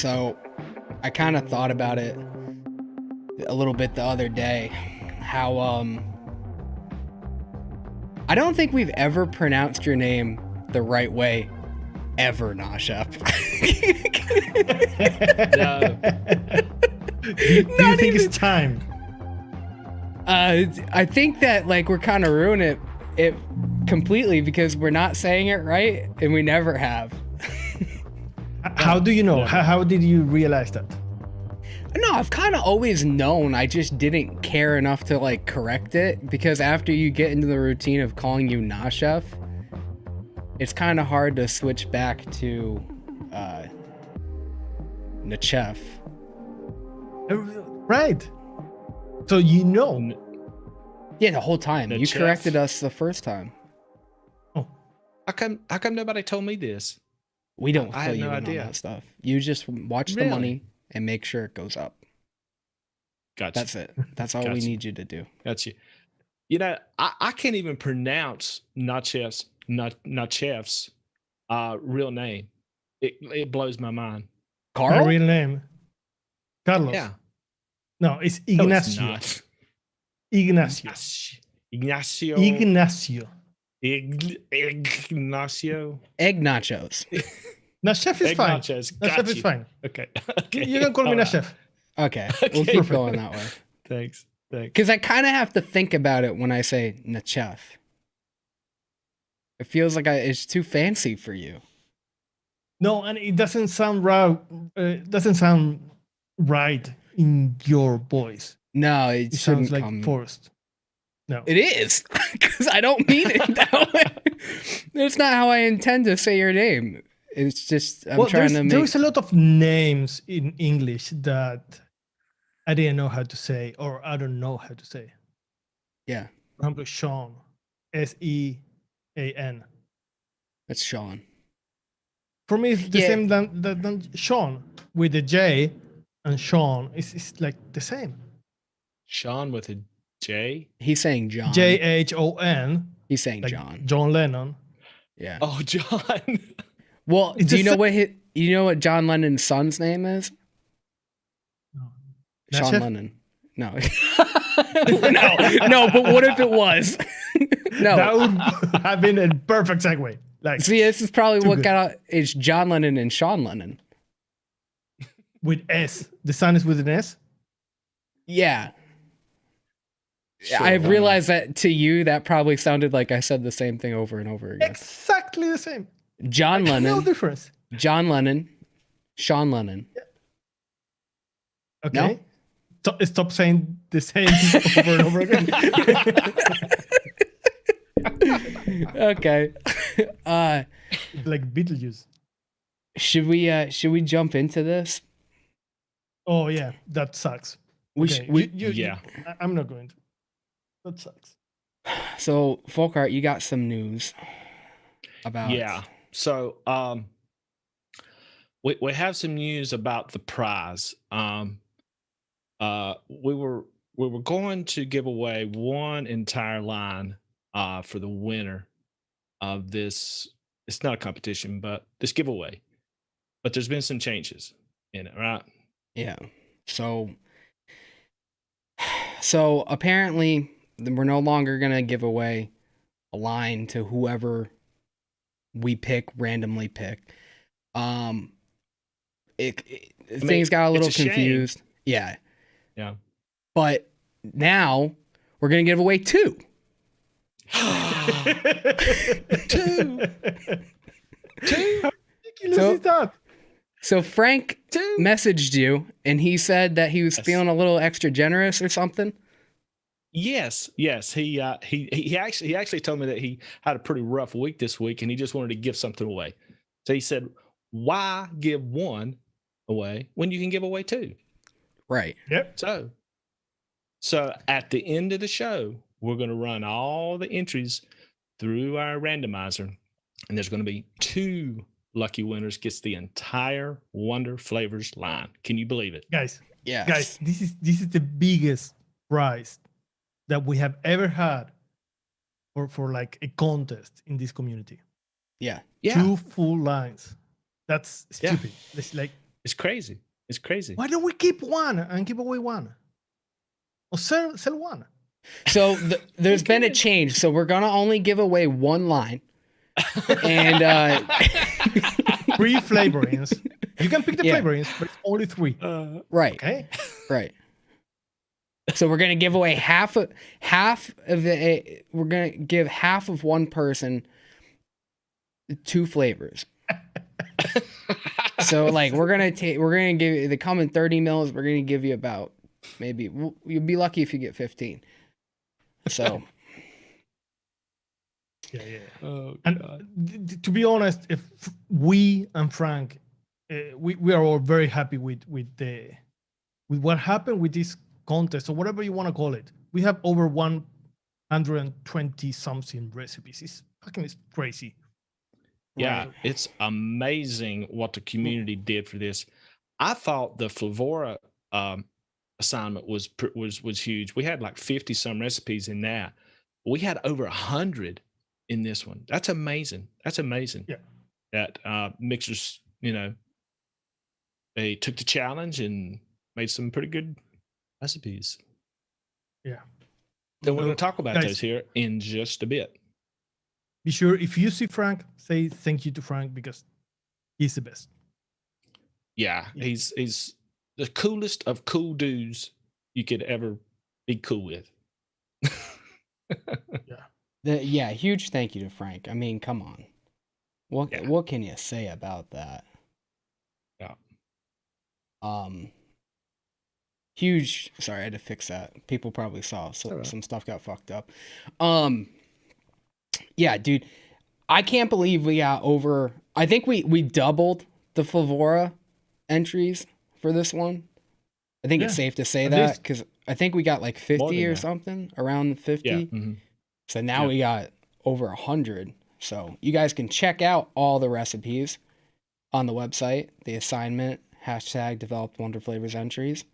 So I kind of thought about it a little bit the other day. How I don't think we've ever pronounced your name the right way ever, Nasha. No. Do you think it's time? I think that like we're kind of ruining it completely because we're not saying it right and we never have. How do you know? Yeah. How did you realize that? No, I've kind of always known. I just didn't care enough to like correct it because after you get into the routine of calling you Nachos, it's kind of hard to switch back to Nachef. Right. So you know. Yeah, the whole time. You Nachef? corrected us the first time. Oh, How come nobody told me this? We don't I fill had you no in idea. on that stuff. You just watch the Really? money and make sure it goes up. Gotcha. That's it. That's all we Gotcha. need you to do. Gotcha. I can't even pronounce Nachef's real name. It blows my mind. my Carl? real name, Carlos. Yeah. No, it's No, it's Ignacio. not. Ignacio. Ignacio. Ignacio. Ignacio. Egg nachos. Now, chef is fine. Nachos. Now, chef Got is you. fine. Okay. You can call me All right. Nachef. Okay, we'll Okay. keep going that way. Thanks. Because I kind of have to think about it when I say Nachef. It feels like it's too fancy for you. No, and it doesn't sound right. Doesn't sound right in your voice. No, it It shouldn't sounds like come. forced. No. It is, because I don't mean it that way. That's not how I intend to say your name. It's just I'm trying to make. There's a lot of names in English that I didn't know how to say, or I don't know how to say. Yeah, For example, Sean, Sean. that's Sean. For me, it's the Yeah. same than Sean with the J, and Sean is like the same. Sean with a J. He's saying John. John, He's saying like John. John Lennon. Yeah. Oh, John. Well, It's do you the know sa- what John Lennon's son's name is? Sean Nachef? Lennon. No. no. But what if it was? No. That would have been a perfect segue. Like See, this is probably Too what good. got out. It's John Lennon and Sean Lennon. with S. The son is with an S. Yeah. Sure, I why not? realized that to you, that probably sounded like I said the same thing over and over again. Exactly the same. John No Lennon, difference. John Lennon, Sean Lennon. Okay. Stop saying the same over and over again. Okay. Like Beetlejuice. Should we jump into this? Oh yeah, that sucks. We Okay, should. We, Yeah. I'm not going to. That sucks. so, Folkart, you got some news about. Yeah. So we have some news about the prize. We were going to give away one entire line for the winner of this. It's not a competition, but this giveaway. But there's been some changes in it, right? Yeah. So apparently we're no longer gonna give away a line to whoever we randomly pick. Things got a it's little a shame. confused. Yeah. Yeah. But now we're gonna give away two. Two. How ridiculous So- is that? So Frank Two. messaged you and he said that he was Yes. feeling a little extra generous or something. Yes. He actually told me that he had a pretty rough week this week, and he just wanted to give something away. So he said, "Why give one away when you can give away two?" Right. Yep. So at the end of the show, we're going to run all the entries through our randomizer, and there's going to be two lucky winners gets the entire Wonder Flavors line. Can you believe it? Guys, Yeah. this is the biggest prize that we have ever had for like a contest in this community. Yeah. Yeah. Two full lines. That's Yeah. stupid. It's like It's crazy. It's crazy. Why don't we keep one and give away one? Or sell one? So there's been a change. So we're gonna only give away one line, and 3 flavorings. You can pick the Yeah. flavorings, but it's only 3. right, Okay. right. So we're gonna give away half of the. We're gonna give half of one person 2 flavors. So like we're gonna give you, they come in 30 mils. We're gonna give you about maybe you'll be lucky if you get 15. So Yeah. Oh, And God. to be honest, if we and Frank, we are all very happy with what happened with this contest or whatever you want to call it. We have over 120 something recipes. It's fucking crazy. Yeah, right. it's amazing what the community did for this. I thought the Flavora assignment was huge. We had like 50 some recipes in that. We had over 100 in this one. That's amazing. That's amazing. Yeah. That mixers, you know, they took the challenge and made some pretty good recipes. Yeah. So we're going to talk about Guys, those here in just a bit. be sure if you see Frank, say thank you to Frank because he's the best. Yeah, he's the coolest of cool dudes you could ever be cool with. Huge thank you to Frank. I mean, come on. What can you say about that? Yeah. Huge. Sorry, I had to fix that. People probably saw some stuff got fucked up. Yeah, dude. I can't believe we got over. I think we doubled the Flavora entries for this one. I think it's safe to say that because I think we got like 50 or something, around 50. Yeah. Mm-hmm. So now we got over 100. So you guys can check out all the recipes on the website, the assignment, # developed wonder flavors entries.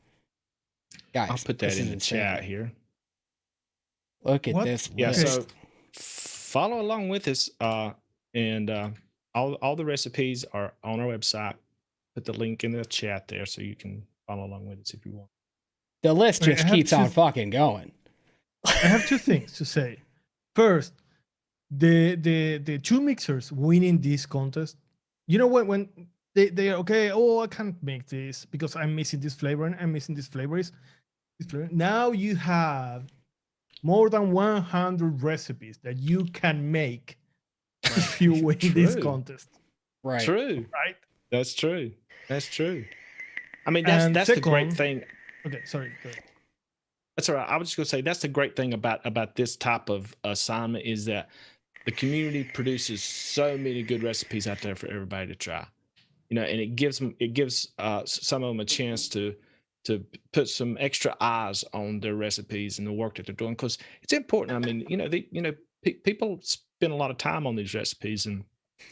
Guys, I'll put that in the insane. chat here. Look at this Yeah, list. so follow along with us, and all the recipes are on our website. Put the link in the chat there so you can follow along with us if you want. The list just keeps on fucking going. I have 2 things to say. First, the 2 mixers winning this contest. You know when they are okay, oh, I can't make this because I'm missing this flavor and I'm missing this flavor. Now you have more than 100 recipes that you can make if you win this contest. Right. True. Right. That's true. That's true. I mean, that's the great thing. Okay, sorry. Go ahead. That's all right. I was just going to say that's the great thing about this type of assignment is that the community produces so many good recipes out there for everybody to try. You know, and it gives some of them a chance to put some extra eyes on their recipes and the work that they're doing because it's important. I mean, people spend a lot of time on these recipes and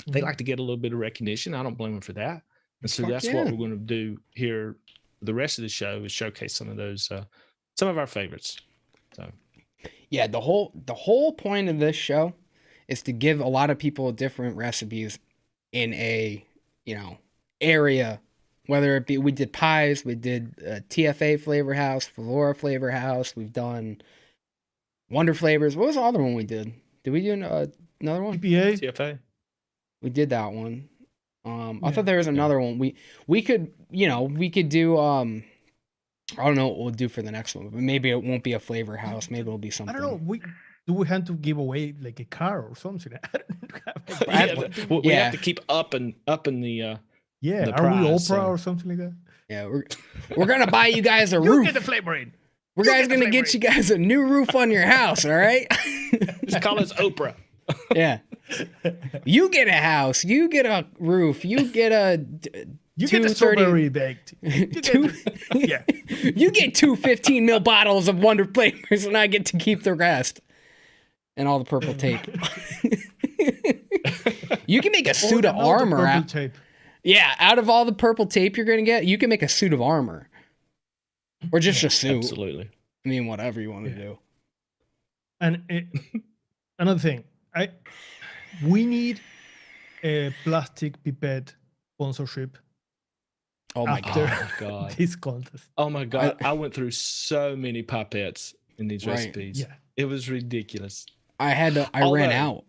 they like to get a little bit of recognition. I don't blame them for that. And so that's what we're going to do here. The rest of the show is showcase some of those, some of our favorites. So, yeah, the whole point of this show is to give a lot of people different recipes in a area. Whether it be we did pies, we did TFA Flavor House, Flavora Flavor House. We've done Wonder Flavors. What was the other one we did? Did we do another one? TFA. We did that one. I thought there was another one. We could do I don't know what we'll do for the next one, but maybe it won't be a flavor house. Maybe it'll be something. I don't know. Do we have to give away like a car or something? We have to keep up in the yeah. the Are we prize, Oprah or something like that? Yeah, we're gonna buy you guys a You roof. get the flavor in. We're gonna get you guys a new roof on your house. All right. Just call us Oprah. Yeah. You get a house. You get a roof. You get a. You get the strawberry baked. You get 2 15 ml bottles of Wonder Flavors, and I get to keep the rest. And all the purple tape. You can make a suit of armor out. Tape. Yeah, out of all the purple tape you're gonna get, you can make a suit of armor, or just a suit. Absolutely. I mean, whatever you want to do. And another thing, we need a plastic pipette sponsorship. Oh my after god. Oh my god. this contest. Oh my god. I went through so many pipettes in these Right. recipes. Yeah. It was ridiculous. I ran out.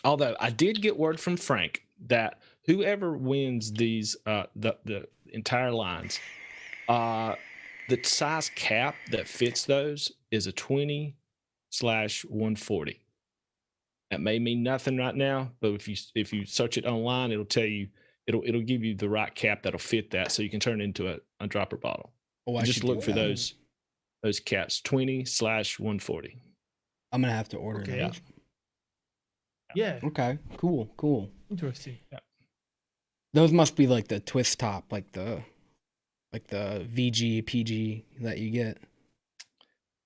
Although I did get word from Frank that whoever wins these the entire lines, the size cap that fits those is a 20/140. That may mean nothing right now, but if you search it online, it'll tell you it'll give you the right cap that'll fit that, so you can turn it into a dropper bottle. Oh, I Just should look do for that. those caps, 20/140. I'm gonna have to order Okay. that. Yeah. Okay. Cool. Interesting. Yeah. Those must be like the twist top, like the VG PG that you get.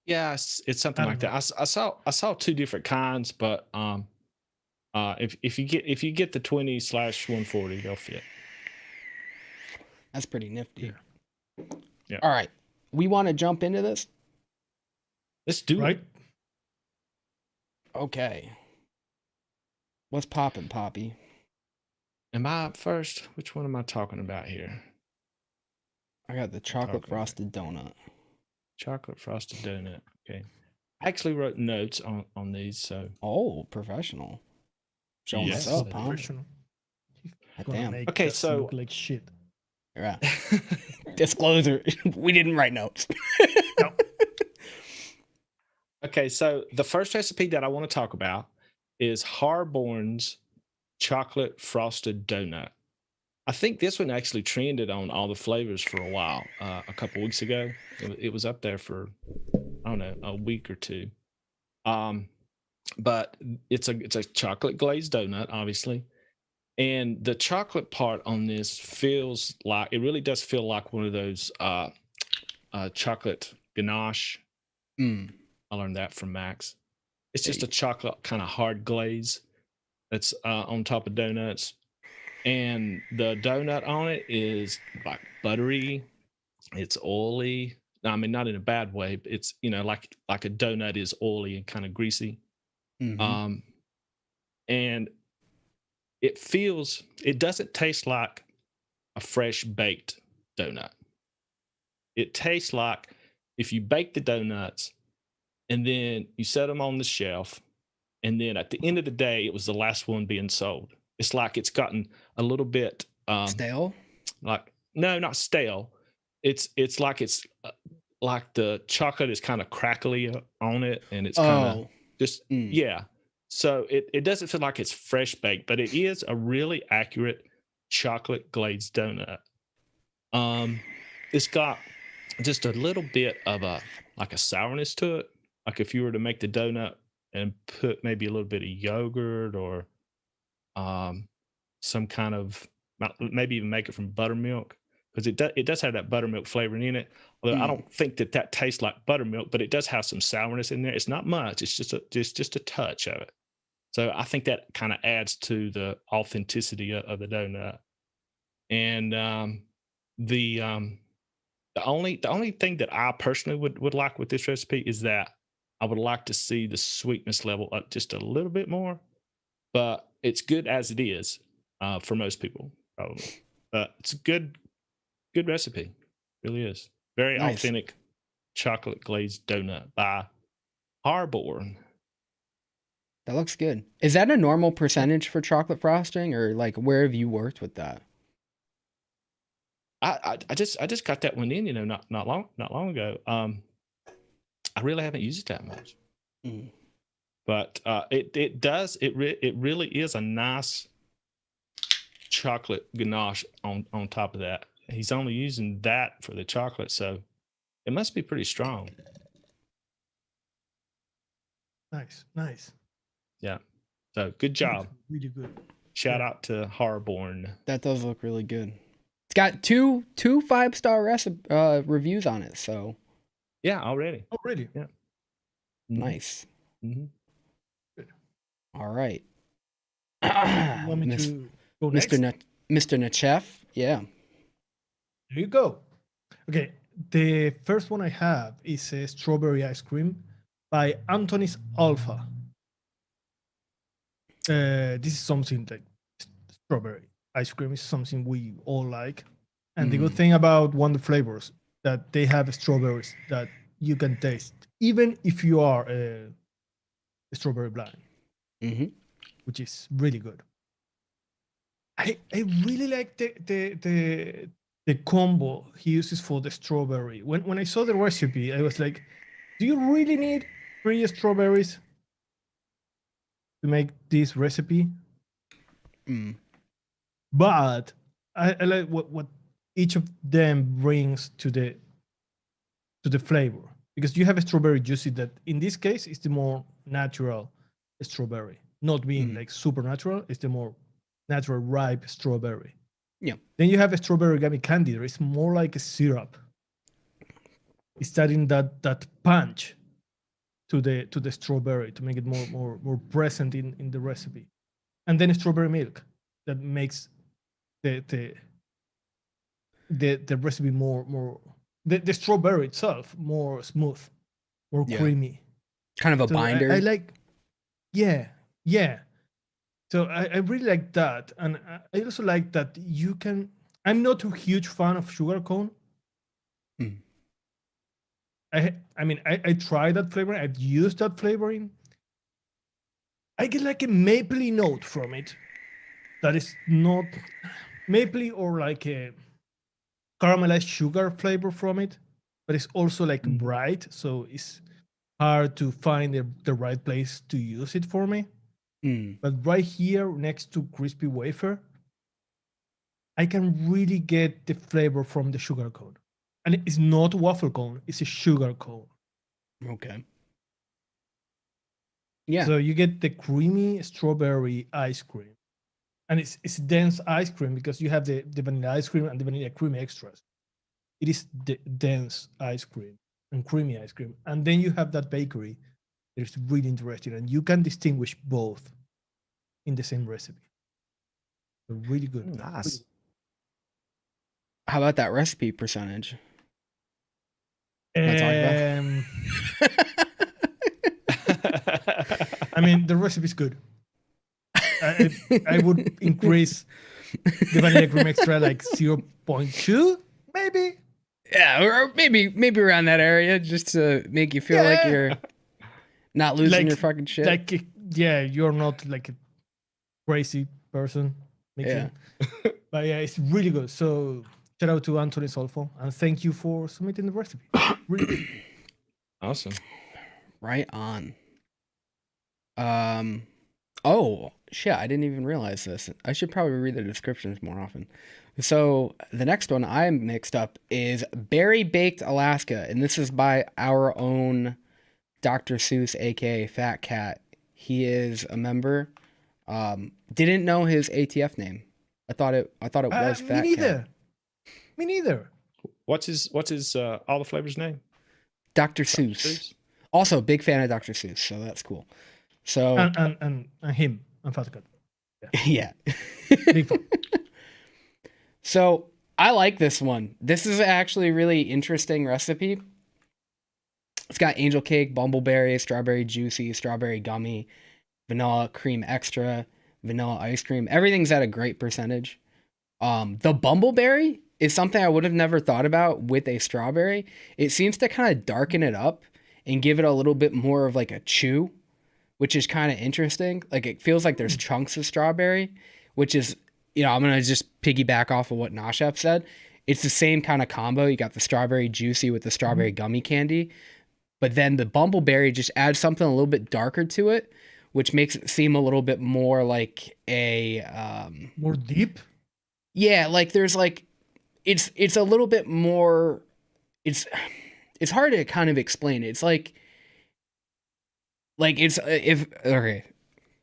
Yeah, it's something like that. I saw two different kinds, but if you get the 20/140, they'll fit. That's pretty nifty. Yeah. All right. We want to jump into this? Let's do Right? it. Okay. What's poppin', Poppy? Am I up first? Which one am I talking about here? I got the chocolate frosted donut. Chocolate frosted donut. Okay. I actually wrote notes on these, so. Oh, professional. Showing Yes. us up, huh? Professional. God Gonna damn. make Okay, us so- look like shit. Yeah. Disclosure. We didn't write notes. Okay, so the first recipe that I want to talk about is Harborne's chocolate frosted donut. I think this one actually trended on all the flavors for a while. A couple weeks ago, it was up there for I don't know, a week or two. But it's a chocolate glazed donut, obviously, and the chocolate part on this feels like it really does feel like one of those chocolate ganache. I learned that from Max. It's just a chocolate kind of hard glaze that's on top of donuts. And the donut on it is like buttery. It's oily. I mean, not in a bad way, but it's, like a donut is oily and kind of greasy. Mhm. And it doesn't taste like a fresh baked donut. It tastes like if you bake the donuts and then you set them on the shelf, and then at the end of the day, it was the last one being sold. It's like it's gotten a little bit Stale? like, no, not stale. It's like like the chocolate is kind of crackly on it, and it's kind of just yeah. So it doesn't feel like it's fresh baked, but it is a really accurate chocolate glazed donut. It's got just a little bit of a sourness to it. Like if you were to make the donut and put maybe a little bit of yogurt or some kind of, maybe even make it from buttermilk, because it does have that buttermilk flavoring in it. Although I don't think that tastes like buttermilk, but it does have some sourness in there. It's not much. It's just a touch of it. So I think that kind of adds to the authenticity of the donut. And the only thing that I personally would like with this recipe is that I would like to see the sweetness level up just a little bit more, but it's good as it is for most people, probably. But it's a good recipe. It really is. Very Nice. authentic chocolate glazed donut by Harborne. That looks good. Is that a normal percentage for chocolate frosting, or like where have you worked with that? I just got that one in, not long ago. I really haven't used it that much, but it really is a nice chocolate ganache on top of that. He's only using that for the chocolate, so it must be pretty strong. Nice. Yeah. So good job. Really good. Shout out to Harborne. That does look really good. It's got two 5-star reviews on it, so Yeah, already. Oh, really? Yeah. nice. Mm-hmm. All right. You want me to go next? Mr. Nachef? Yeah. There you go. Okay, the first one I have is a strawberry ice cream by Anthony's Alpha. This is something like strawberry ice cream is something we all like. And the good thing about Wonder Flavors that they have strawberries that you can taste, even if you are strawberry blind, which is really good. I really like the combo he uses for the strawberry. When I saw the recipe, I was like, do you really need 3 strawberries to make this recipe? But I like what each of them brings to the flavor, because you have a strawberry juicy that in this case is the more natural strawberry, not being like supernatural. It's the more natural ripe strawberry. Yeah. Then you have a strawberry gummy candy. It's more like a syrup. It's adding that punch to the strawberry to make it more present in the recipe. And then strawberry milk that makes the recipe more the strawberry itself more smooth, more creamy. Kind of a binder. I like, yeah. So I really like that, and I also like that you can. I'm not a huge fan of sugar cone. I mean, I tried that flavor. I've used that flavoring. I get like a mapley note from it that is not mapley, or like a caramelized sugar flavor from it, but it's also like bright, so it's hard to find the right place to use it for me. But right here next to crispy wafer, I can really get the flavor from the sugar cone. And it's not waffle cone, it's a sugar cone. Okay. Yeah. So you get the creamy strawberry ice cream. And it's dense ice cream because you have the vanilla ice cream and the vanilla cream extras. It is the dense ice cream and creamy ice cream. And then you have that bakery that is really interesting. And you can distinguish both in the same recipe. So really good. Nice. How about that recipe percentage? I mean, the recipe is good. I would increase the vanilla cream extra like 0.2, maybe. Yeah, or maybe around that area, just to make you feel like you're not losing your fucking shit. Like, you're not like a crazy person. But yeah, it's really good. So shout out to Anthony Solfo, and thank you for submitting the recipe. Really good. Awesome. Right on. Oh shit, I didn't even realize this. I should probably read the descriptions more often. So the next one I mixed up is Berry Baked Alaska, and this is by our own Dr. Seuss, aka Fat Cat. He is a member. Didn't know his ATF name. I thought it was Fat Cat. Me neither. What's his all the flavors name? Dr. Seuss. Also, big fan of Dr. Seuss, so that's cool. So and him and Fat Cat. Yeah. Big fan. So I like this one. This is actually a really interesting recipe. It's got angel cake, bumbleberry, strawberry juicy, strawberry gummy, vanilla cream extra, vanilla ice cream. Everything's at a great percentage. The bumbleberry is something I would have never thought about with a strawberry. It seems to kind of darken it up and give it a little bit more of like a chew, which is kind of interesting. Like it feels like there's chunks of strawberry, which is, I'm going to just piggyback off of what Nachos said. It's the same kind of combo. You got the strawberry juicy with the strawberry gummy candy, but then the bumbleberry just adds something a little bit darker to it, which makes it seem a little bit more like a more deep. Yeah, like there's like it's a little bit more. It's hard to kind of explain. It's like it's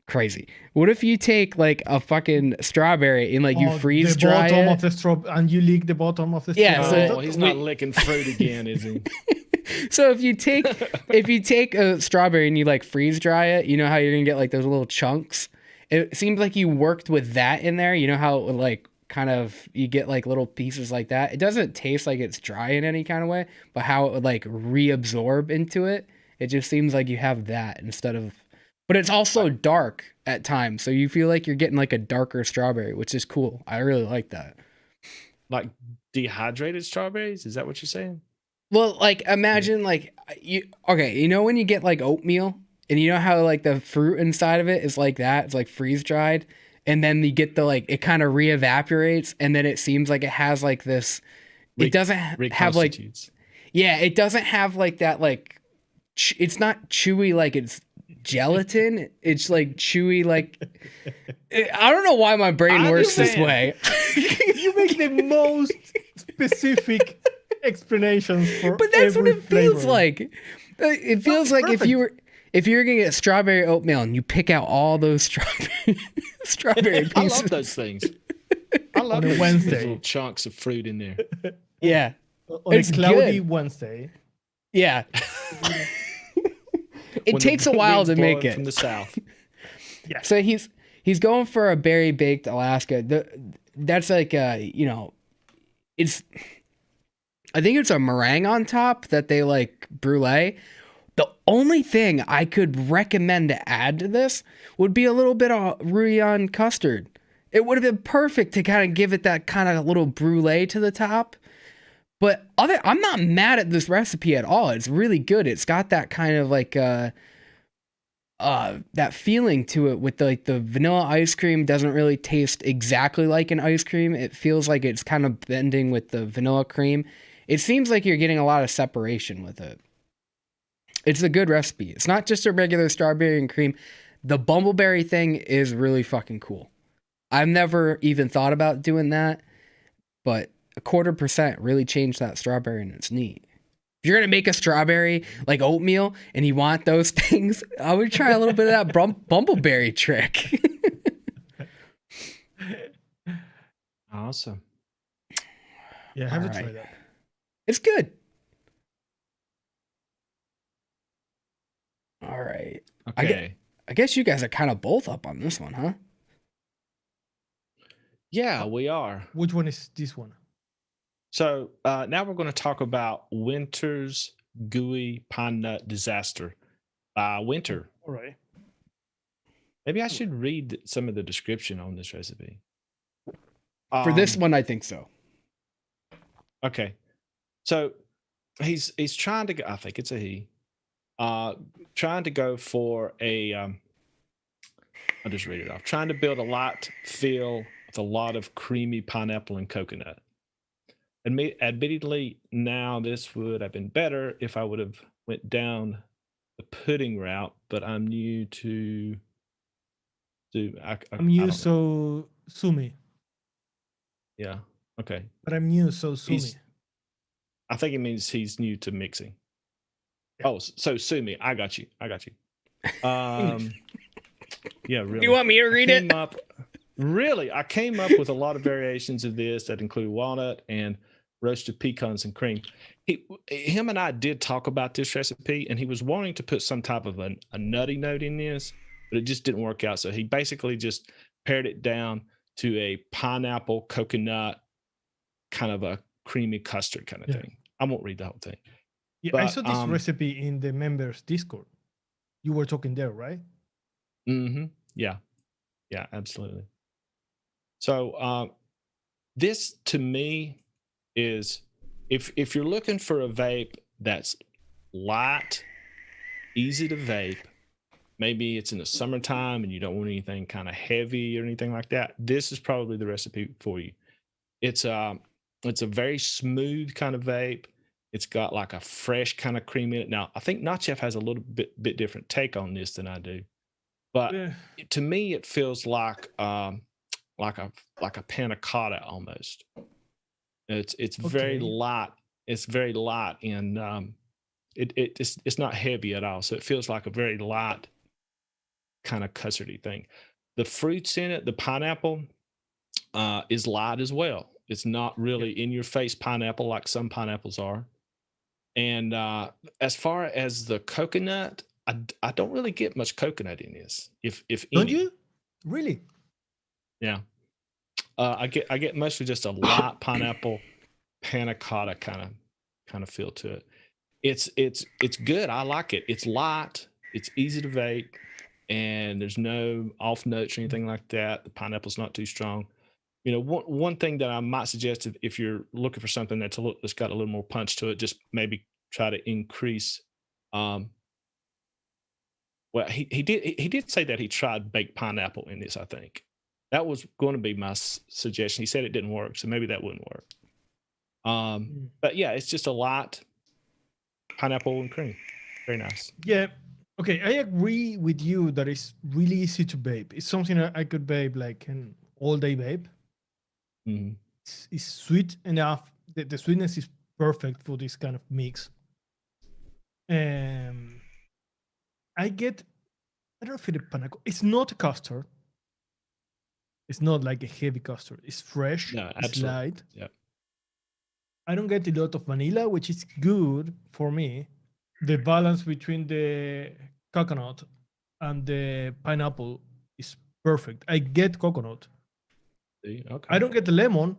crazy. What if you take like a fucking strawberry and like you freeze dry the bottom it? of the straw and you lick the bottom of the straw? Yeah, so he's not licking fruit again, is he? So if you take a strawberry and you like freeze dry it, you know how you're gonna get like those little chunks. It seems like you worked with that in there. You know how like kind of you get like little pieces like that. It doesn't taste like it's dry in any kind of way, but how it would like reabsorb into it. It just seems like you have that instead of. But it's also dark at times, so you feel like you're getting like a darker strawberry, which is cool. I really like that. Like dehydrated strawberries. Is that what you're saying? Well, like imagine like you know when you get like oatmeal and you know how like the fruit inside of it is like that, it's like freeze dried, and then you get the like it kind of re-evaporates and then it seems like it has like this it doesn't have like it doesn't have like that like it's not chewy like it's gelatin, it's like chewy like I don't know why my brain works this way. You make the most specific explanations for but that's what it flavor. feels like. It feels like perfect. if you were gonna get strawberry oatmeal and you pick out all those strawberry pieces. I love those things. I love On a those Wednesday. little chunks of fruit in there. Yeah, On it's a cloudy good. Wednesday. Yeah. It takes a while to make it from the south. Yeah. So he's going for a berry baked Alaska. That's like it's I think it's a meringue on top that they like brulee. The only thing I could recommend to add to this would be a little bit of Rouillon custard. It would have been perfect to kind of give it that kind of little brulee to the top. But I'm not mad at this recipe at all. It's really good. It's got that kind of like that feeling to it with the vanilla ice cream doesn't really taste exactly like an ice cream. It feels like it's kind of blending with the vanilla cream. It seems like you're getting a lot of separation with it. It's a good recipe. It's not just a regular strawberry and cream. The bumbleberry thing is really fucking cool. I've never even thought about doing that, but 1/4% really changed that strawberry and it's neat. If you're going to make a strawberry like oatmeal and you want those things, I would try a little bit of that bumbleberry trick. Awesome. Yeah, I have to All try right. that. It's good. All right. Okay. I guess you guys are kind of both up on this one, huh? Yeah, we are. Which one is this one? So now we're going to talk about Winter's Gooey Pine Nut Disaster by Winter. All right. Maybe I should read some of the description on this recipe. For this one, I think so. Okay. So he's trying to go, I think it's a he, trying to go for a, I'll just read it off. Trying to build a light feel with a lot of creamy pineapple and coconut. Admittedly, now this would have been better if I would have went down the pudding route, but I'm new to I'm new, so sue me. Yeah. Okay. But I'm new, so sue me. I think it means he's new to mixing. Yeah. Oh, so sue me. I got you. Yeah, really. You want me to read it? I came up with a lot of variations of this that include walnut and roasted pecans and cream. Him and I did talk about this recipe, and he was wanting to put some type of a nutty note in this, but it just didn't work out. So he basically just pared it down to a pineapple coconut kind of a creamy custard kind of thing. I won't read the whole thing. Yeah, but I saw this recipe in the members Discord. You were talking there, right? Mm-hmm. Yeah, absolutely. So this to me is if you're looking for a vape that's light, easy to vape, maybe it's in the summertime and you don't want anything kind of heavy or anything like that, this is probably the recipe for you. It's a very smooth kind of vape. It's got like a fresh kind of cream in it. Now, I think Nachos has a little bit different take on this than I do, but to me, it feels like a panna cotta almost. It's very light. It's very light, and it's not heavy at all. So it feels like a very light kind of custardy thing. The fruits in it, the pineapple, is light as well. It's not really in your face pineapple like some pineapples are. And as far as the coconut, I don't really get much coconut in this. If don't any. you? Really? Yeah. I get mostly just a light pineapple panna cotta kind of feel to it. It's good. I like it. It's light. It's easy to vape, and there's no off notes or anything like that. The pineapple's not too strong. One thing that I might suggest if you're looking for something that's got a little more punch to it, just maybe try to increase. Well, he did say that he tried baked pineapple in this. I think that was going to be my suggestion. He said it didn't work, so maybe that wouldn't work. But yeah, it's just a light pineapple and cream. Very nice. Yeah. Okay, I agree with you that it's really easy to vape. It's something that I could vape like an all-day vape. Mm-hmm. It's sweet enough. The sweetness is perfect for this kind of mix. I don't know if it's panaco. It's not a custard. It's not like a heavy custard. It's fresh. No, it's absolutely. light. Yeah. I don't get a lot of vanilla, which is good for me. The balance between the coconut and the pineapple is perfect. I get coconut. Okay. I don't get the lemon,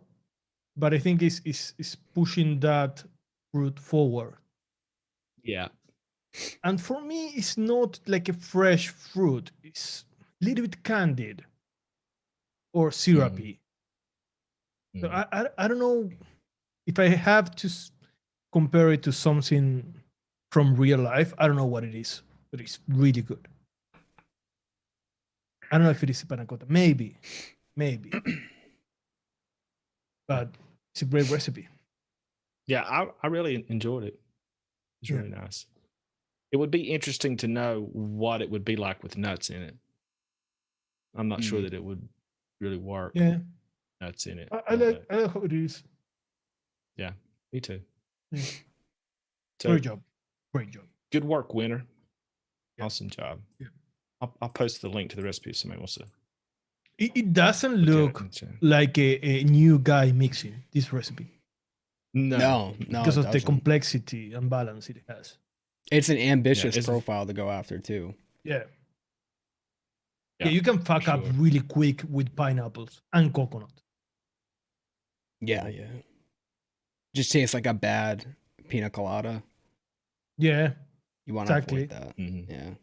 but I think it's pushing that fruit forward. Yeah. And for me, it's not like a fresh fruit. It's a little bit candied or syrupy. So I don't know if I have to compare it to something from real life. I don't know what it is, but it's really good. I don't know if it is a panna cotta. Maybe. But it's a great recipe. Yeah, I really enjoyed it. It's really nice. It would be interesting to know what it would be like with nuts in it. I'm not sure that it would really work. Yeah. Nuts in it. I like how it is. Yeah, me too. Yeah. So, Great job. Good work, winner. Yeah. Awesome job. Yeah. I'll post the link to the recipe if somebody wants to. It doesn't look like a new guy mixing this recipe. No, because of the complexity and balance it has. It's an ambitious profile to go after too. Yeah, you can fuck up really quick with pineapples and coconut. Yeah. Just tastes like a bad pina colada. Yeah, you want to avoid that. Yeah.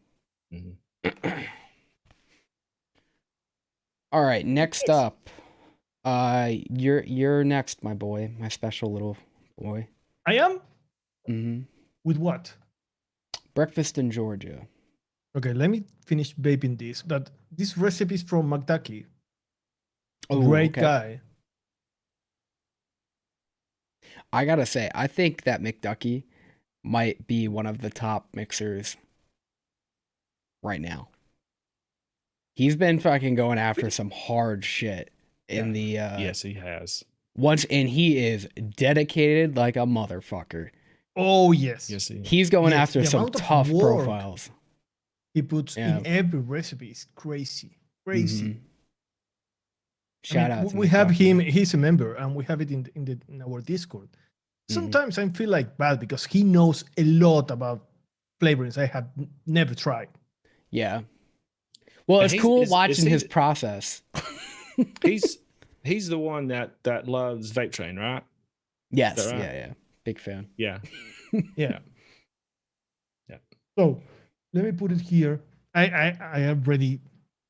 All right, next up. You're next, my boy, my special little boy. I am? Mm-hmm. With what? Breakfast in Georgia. Okay, let me finish vaping this. But this recipe is from McDucky. Oh, great guy. I gotta say, I think that McDucky might be one of the top mixers right now. He's been fucking going after some hard shit in the yes, he has. And he is dedicated like a motherfucker. Oh yes. He's going after some tough profiles. He puts in every recipe. It's crazy. Shout out to we have him, he's a member, and we have it in our Discord. Sometimes I feel like bad because he knows a lot about flavorings I have never tried. Yeah. Well, it's cool watching his process. He's the one that loves Vape Train, right? Yes. Right? Yeah. Big fan. Yeah. Yeah. So let me put it here. I have already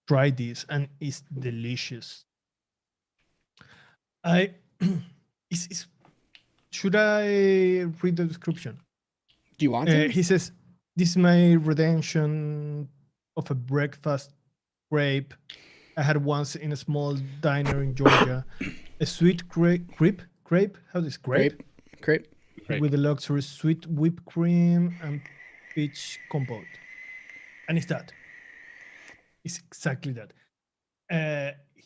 tried this and it's delicious. Should I read the description? Do you want to? He says, "This is my redemption of a breakfast grape I had once in a small diner in Georgia. A sweet grape? How is grape? Grape. With a luxurious sweet whipped cream and peach compote." And it's that. It's exactly that.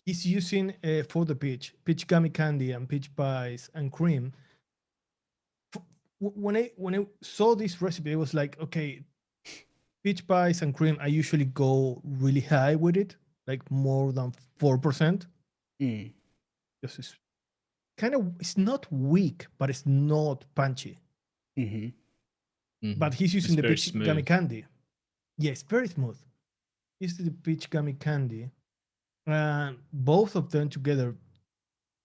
He's using for the peach gummy candy and peach pies and cream. When I saw this recipe, I was like, okay, peach pies and cream, I usually go really high with it, like more than 4%. Because it's it's not weak, but it's not punchy. But he's using the peach gummy candy. Yeah, it's very smooth. He's the peach gummy candy. And both of them together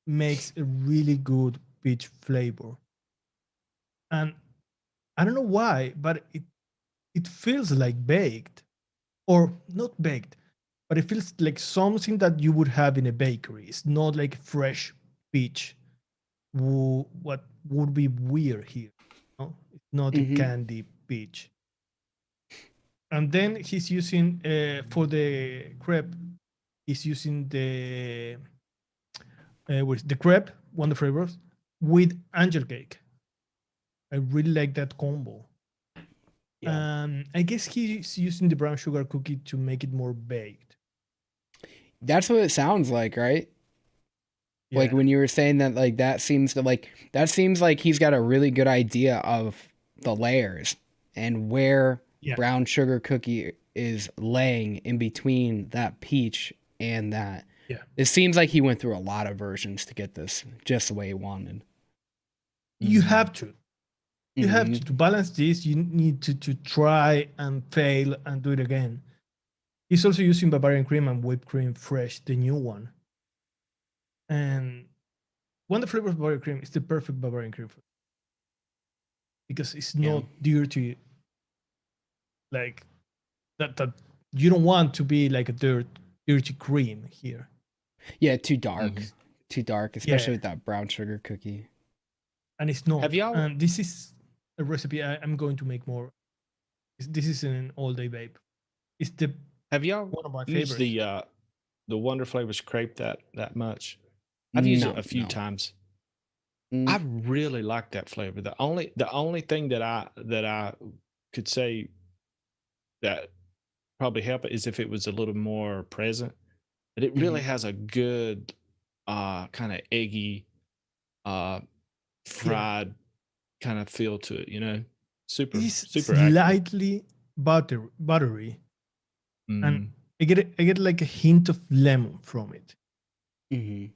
makes a really good peach flavor. And I don't know why, but it feels like baked, or not baked. but it feels like something that you would have in a bakery. It's not like fresh peach. What would be weird here? No? It's not a Mm-hmm. candy peach. And then he's using for the crepe. He's using the with the crepe, one of the flavors, with angel cake. I really like that combo. Yeah. I guess he's using the brown sugar cookie to make it more baked. That's what it sounds like, right? Like Yeah, when you were saying that, like that seems like he's got a really good idea of the layers and where yeah. brown sugar cookie is laying in between that peach and that. Yeah. It seems like he went through a lot of versions to get this just the way he wanted. You have to. You have Mhm. to balance this. You need to try and fail and do it again. He's also using Bavarian cream and whipped cream fresh, the new one. And one of the flavors of Bavarian cream is the perfect Bavarian cream because it's Yeah. not dirty like that you don't want to be like a dirty cream here. Yeah, too dark. Mhm. Too dark, especially Yeah. with that brown sugar cookie. And it's not. Have y'all- And this is a recipe I'm going to make more. This is an all-day vape. It's the Have y'all one of my used favorites. the Wonder Flavors crepe that much? I've used it a few No. times. Mm, I really like that flavor. The only thing that I could say that probably help it is if it was a little more present. But it really has a good kind of eggy fried kind of feel to it, you know? Super It's super accurate. slightly buttery, and Mm. I get like a hint of lemon from it. mhm.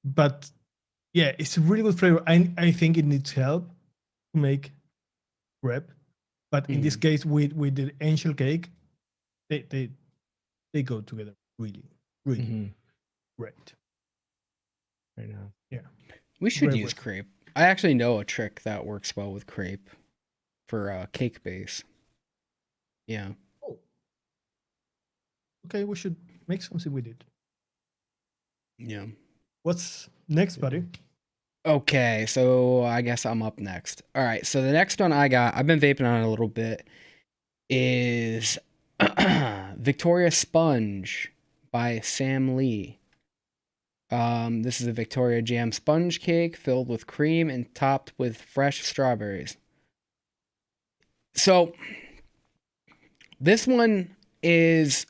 But yeah, it's a really good flavor. I think it needs help to make crepe, but in this Mhm. case, with the angel cake, they go together really Mhm. great. Very nice. Yeah, We should great use recipe. crepe. I actually know a trick that works well with crepe for cake base. Yeah. Oh, okay, we should make something with it. Yeah. What's next, buddy? Okay, so I guess I'm up next. All right, so the next one I've been vaping on a little bit, is Victoria Sponge by Sam Lee. This is a Victoria jam sponge cake filled with cream and topped with fresh strawberries. So this one is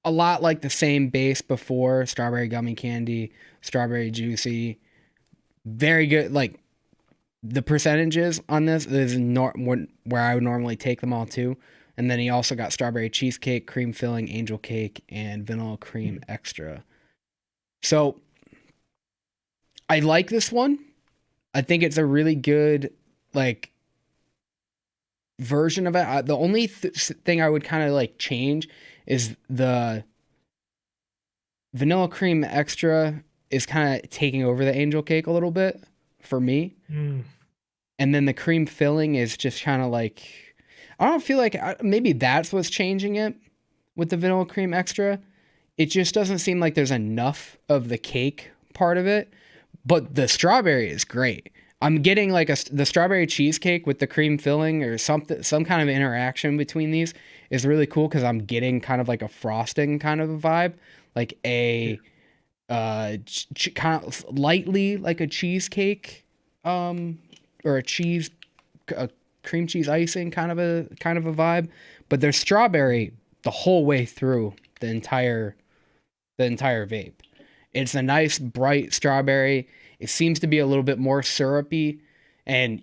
a lot like the same base before: strawberry gummy candy, strawberry juicy. Very good. Like the percentages on this is where I would normally take them all to. And then he also got strawberry cheesecake, cream filling, angel cake, and vanilla cream extra. So I like this one. I think it's a really good like version of it. The only thing I would kind of like change is the vanilla cream extra is kind of taking over the angel cake a little bit for me. And then the cream filling is just kind of like, I don't feel like maybe that's what's changing it with the vanilla cream extra. It just doesn't seem like there's enough of the cake part of it, but the strawberry is great. I'm getting like the strawberry cheesecake with the cream filling or something, some kind of interaction between these is really cool because I'm getting kind of like a frosting kind of a vibe, like a kind of lightly like a cheesecake, or a cream cheese icing kind of a vibe, but there's strawberry the whole way through the entire vape. It's a nice bright strawberry. It seems to be a little bit more syrupy, and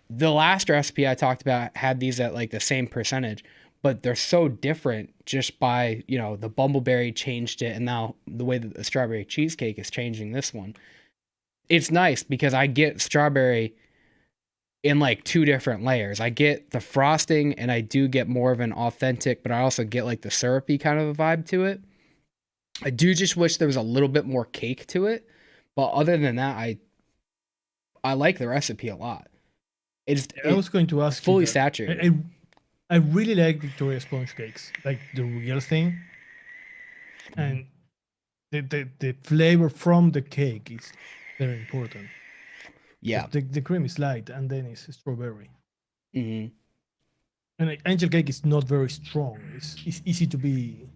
the last recipe I talked about had these at like the same percentage, but they're so different just by the bumbleberry changed it, and now the way that the strawberry cheesecake is changing this one. It's nice because I get strawberry in like two different layers. I get the frosting and I do get more of an authentic, but I also get like the syrupy kind of a vibe to it. I do just wish there was a little bit more cake to it, but other than that, I like the recipe a lot. I was going to ask fully you that. saturated. I really like Victoria sponge cakes, like the real thing. and the flavor from the cake is very important. Yeah. The cream is light, and then it's strawberry. Hmm. And angel cake is not very strong. It's easy to be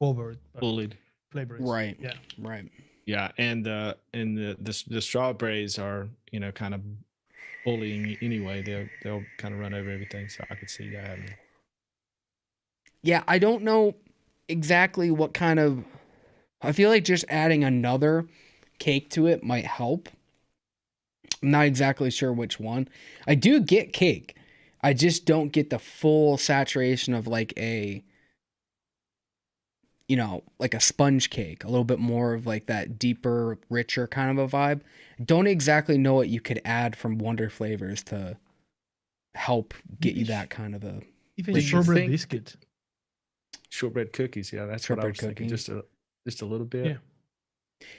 covered by Bullied. flavors. Right. Yeah. Right. Yeah, and the strawberries are, you know, kind of bullying you anyway. They'll kind of run over everything. So I could see that happening. Yeah, I don't know exactly what kind of. I feel like just adding another cake to it might help. I'm not exactly sure which one. I do get cake. I just don't get the full saturation of like a, like a sponge cake, a little bit more of like that deeper, richer kind of a vibe. Don't exactly know what you could add from Wonder Flavors to help get you that kind of a Even Did you shortbread think- biscuit. Shortbread cookies, yeah, that's what I Shortbread was thinking. cookies. Just a little bit. Yeah.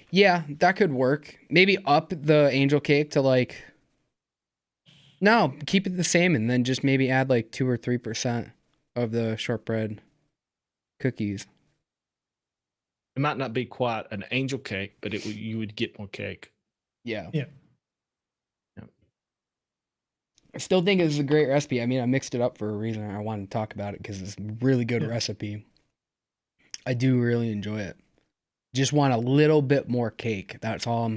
Yeah, that could work. Maybe up the angel cake to like. No, keep it the same and then just maybe add like 2 or 3% of the shortbread cookies. It might not be quite an angel cake, but you would get more cake. Yeah. Yeah. I still think it's a great recipe. I mean, I mixed it up for a reason. I wanted to talk about it because it's a really good recipe. I do really enjoy it. Just want a little bit more cake. That's all.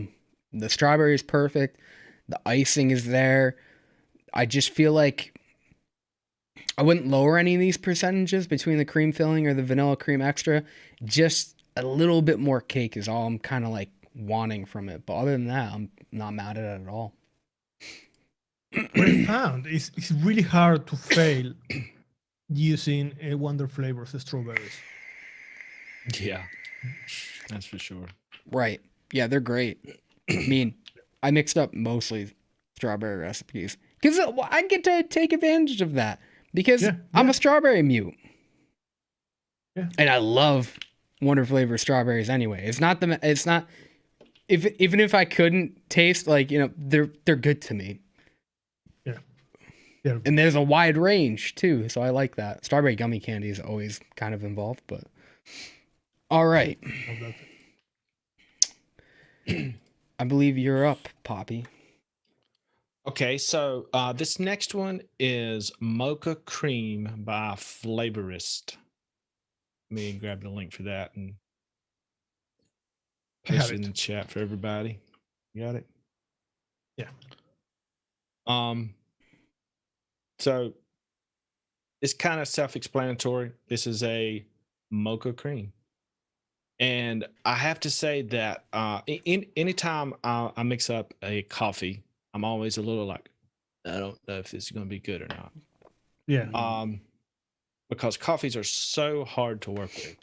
The strawberry is perfect. The icing is there. I just feel like I wouldn't lower any of these percentages between the cream filling or the vanilla cream extra. Just a little bit more cake is all I'm kind of like wanting from it. But other than that, I'm not mad at it at all. What I found is it's really hard to fail using Wonder Flavors strawberries. Yeah, that's for sure. Right. Yeah, they're great. I mean, I mixed up mostly strawberry recipes because I get to take advantage of that because I'm a strawberry mute. Yeah. And I love Wonder Flavor strawberries anyway. Even if I couldn't taste, like, they're good to me. Yeah. And there's a wide range too, so I like that. Strawberry gummy candy is always kind of involved, but all right. I believe you're up, Poppy. Okay, so this next one is Mocha Cream by Flavorist. Let me grab the link for that and paste it in the chat for everybody. You got it? Yeah. So it's kind of self-explanatory. This is a mocha cream. And I have to say that anytime I mix up a coffee, I'm always a little like, I don't know if this is going to be good or not. Yeah. Because coffees are so hard to work with.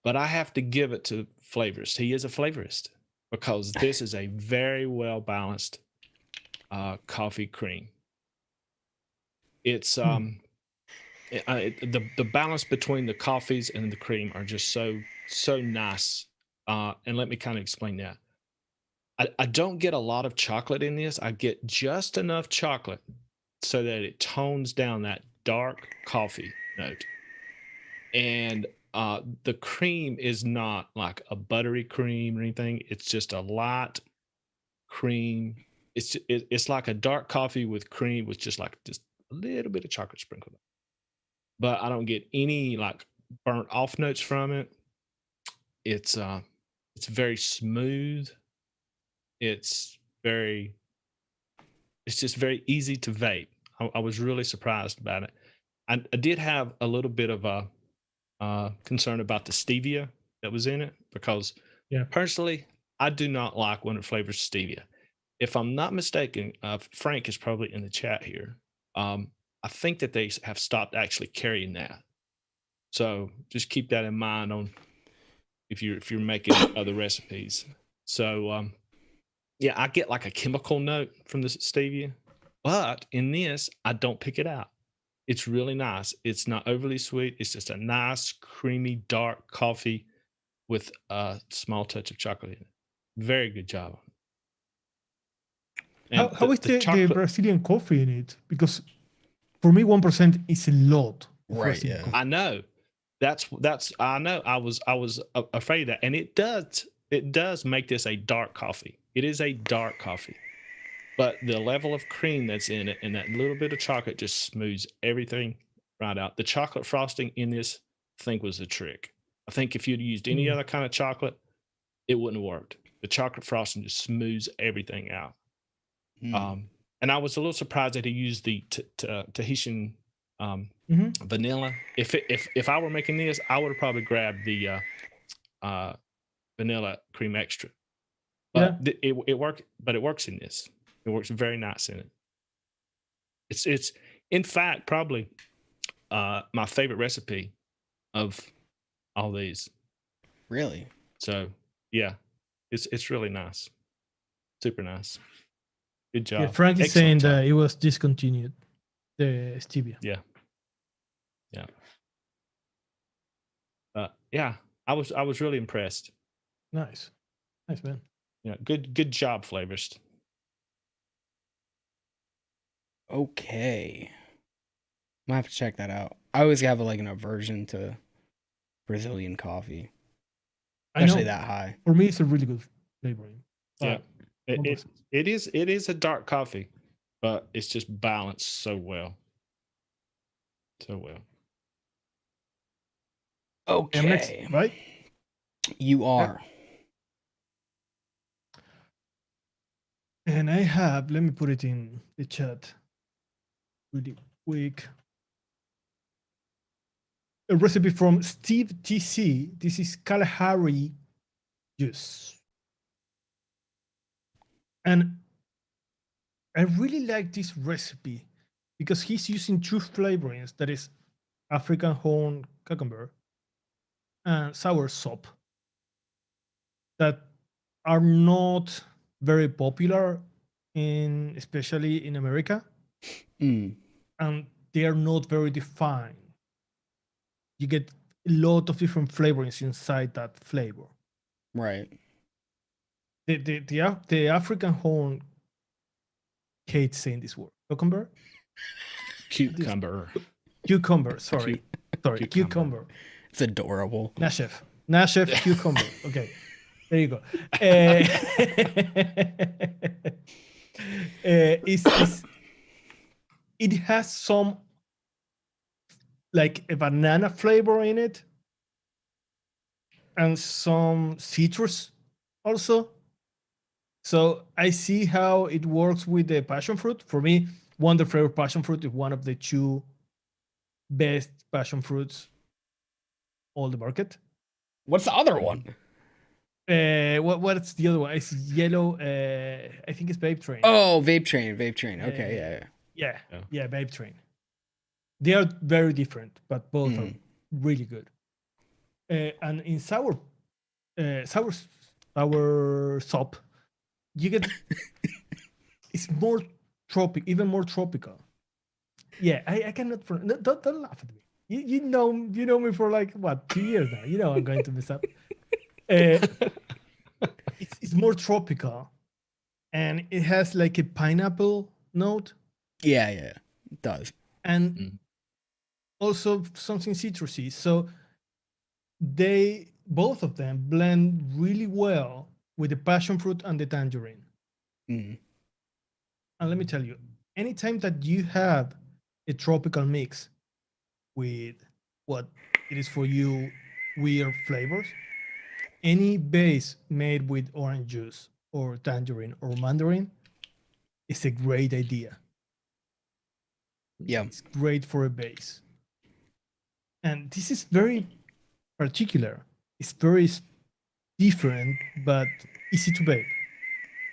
But I have to give it to Flavorist. He is a flavorist because this is a very well balanced coffee cream. It's the balance between the coffees and the cream are just so nice. And let me kind of explain that. I don't get a lot of chocolate in this. I get just enough chocolate so that it tones down that dark coffee note. And the cream is not like a buttery cream or anything. It's just a light cream. It's like a dark coffee with cream with just a little bit of chocolate sprinkled on. But I don't get any like burnt off notes from it. It's very smooth. It's just very easy to vape. I was really surprised about it. I did have a little bit of a concern about the stevia that was in it because personally, I do not like Wonder Flavors stevia. If I'm not mistaken, Frank is probably in the chat here. I think that they have stopped actually carrying that. So just keep that in mind on if you're making other recipes. So yeah, I get like a chemical note from the stevia, but in this, I don't pick it out. It's really nice. It's not overly sweet. It's just a nice, creamy, dark coffee with a small touch of chocolate in it. Very good job. How is the Brazilian coffee in it? Because for me, 1% is a lot. Right, yeah. I know. That's I know. I was afraid of that, and it does make this a dark coffee. It is a dark coffee, but the level of cream that's in it and that little bit of chocolate just smooths everything right out. The chocolate frosting in this, I think, was the trick. I think if you'd used any Mm. other kind of chocolate, it wouldn't have worked. The chocolate frosting just smooths everything out. Mm. And I was a little surprised that he used the Tahitian Mhm. vanilla. If I were making this, I would have probably grabbed the vanilla cream extra. But it worked. But it works in this. It works very nice in it. It's in fact probably my favorite recipe of all these. Really? So yeah, it's really nice, super nice. Good job. Yeah, Frank is Excellent saying job. that it was discontinued, the stevia. Yeah. Yeah, I was really impressed. Nice, man. Yeah, good job, Flavorist. Okay. I'm gonna have to check that out. I always have like an aversion to Brazilian coffee, I especially know. that high. For me, it's a really good flavoring. Yeah, but it is a dark coffee, but it's just balanced so well. I'm next, Okay. right? You are. And I have, let me put it in the chat really quick. A recipe from Steve TC. This is Kalahari Juice. And I really like this recipe because he's using two flavorings, that is African horn cucumber and sour sop, that are not very popular especially in America. Mm. And they are not very defined. You get a lot of different flavorings inside that flavor. Right. The African horn, hate saying this word, cucumber. Cucumber. Sorry, cucumber. It's adorable. Nachos cucumber. Okay, there you go. It has some like a banana flavor in it and some citrus also. So I see how it works with the passion fruit. For me, Wonder Flavor passion fruit is one of the two best passion fruits on the market. What's the other one? What's the other one? It's yellow. I think it's Vape Train. Oh, Vape Train. Okay, yeah, Vape Train. They are very different, but both are Mm. really good. And in sour sop, you get it's more even more tropical. Yeah, I cannot. Don't laugh at me. You know me for like what 2 years now. You know I'm going to mess up. It's more tropical, and it has like a pineapple note. Yeah, it does. And also something citrusy. So both of them blend really well with the passion fruit and the tangerine. Mm. And let me tell you, anytime that you have a tropical mix with what it is for you weird flavors, any base made with orange juice or tangerine or mandarin is a great idea. Yeah. It's great for a base. And this is very particular. It's very different, but easy to bake.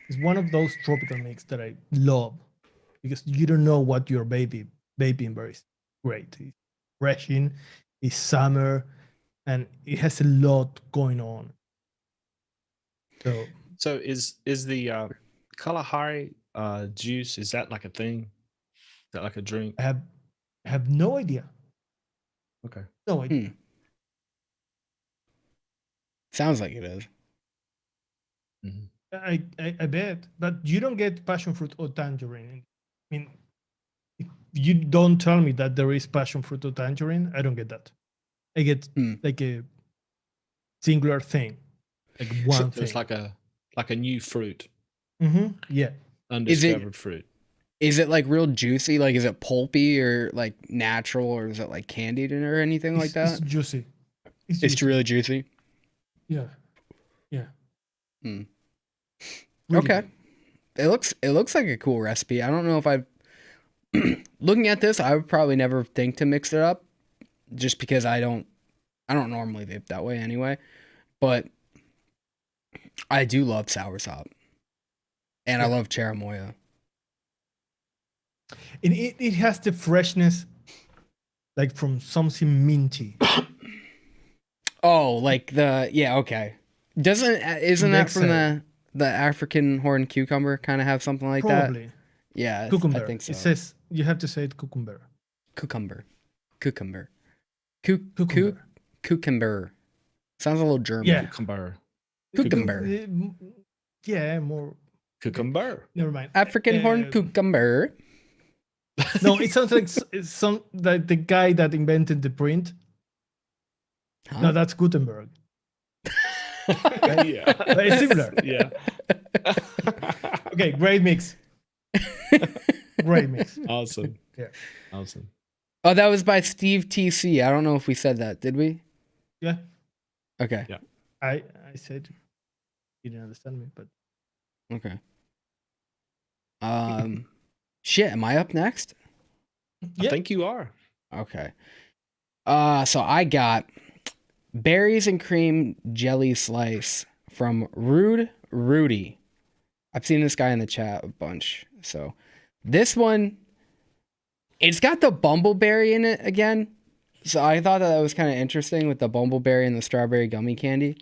It's one of those tropical mix that I love because you don't know what you're vaping, but it's great. It's refreshing, it's summer, and it has a lot going on. So is the Kalahari juice, is that like a thing? Is that like a drink? I have no idea. Okay. No idea. Sounds like it is. I bet, but you don't get passion fruit or tangerine. I mean, if you don't tell me that there is passion fruit or tangerine, I don't get that. I get like a singular thing, like one So it's thing. like a new fruit, Yeah. undiscovered fruit. Is it like real juicy? Like, is it pulpy or like natural, or is it like candied or anything like It's that? juicy. It's It's juicy. really juicy. Yeah. Yeah. Hmm. Really Okay. good. It looks like a cool recipe. I don't know if I've looking at this, I would probably never think to mix it up just because I don't normally vape that way anyway. But I do love soursop. And I Yeah. love cherimoya. And it has the freshness like from something minty. Oh, like okay. Isn't that from Exhale. the African horn cucumber kind of have something like that? Probably. Yeah, I Cucumber. think so. It says you have to say it cucumber. Cucumber. Cucumber. Cucumber. Sounds a little German. Yeah. Cucumber. Yeah, more. Cucumber. Never mind. African horn cucumber. No, it sounds like like the guy that invented the print. Huh? No, that's Gutenberg. Yeah. But it's similar. Yeah. Okay, great mix. Great mix. Awesome. Yeah. Awesome. Oh, that was by Steve TC. I don't know if we said that, did we? Yeah. Okay. Yeah. I said you didn't understand me, but Okay. Shit, am I up next? yeah. I think you are. Okay. So I got berries and cream jelly slice from Rudy. I've seen this guy in the chat a bunch. So this one, it's got the bumbleberry in it again. So I thought that was kind of interesting with the bumbleberry and the strawberry gummy candy.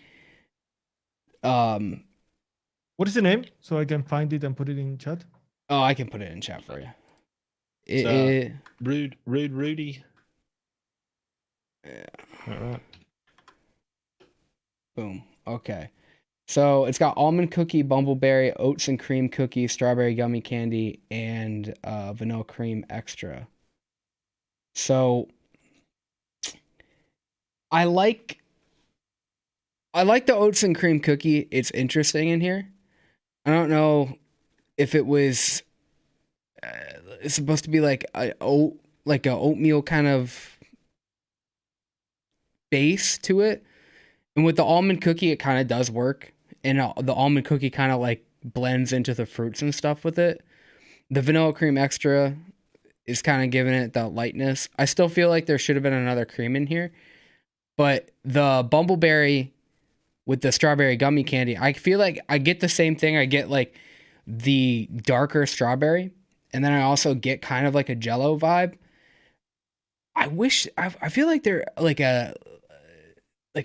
What is the name so I can find it and put it in chat? Oh, I can put it in chat for you. Rudy. Yeah. All right. Boom. Okay. So it's got almond cookie, bumbleberry, oats and cream cookie, strawberry gummy candy, and vanilla cream extra. So I like the oats and cream cookie. It's interesting in here. I don't know if it was it's supposed to be like a oatmeal kind of base to it. And with the almond cookie, it kind of does work. And the almond cookie kind of like blends into the fruits and stuff with it. The vanilla cream extra is kind of giving it the lightness. I still feel like there should have been another cream in here. But the bumbleberry with the strawberry gummy candy, I feel like I get the same thing. I get like the darker strawberry. And then I also get kind of like a Jell-O vibe. I feel like they're like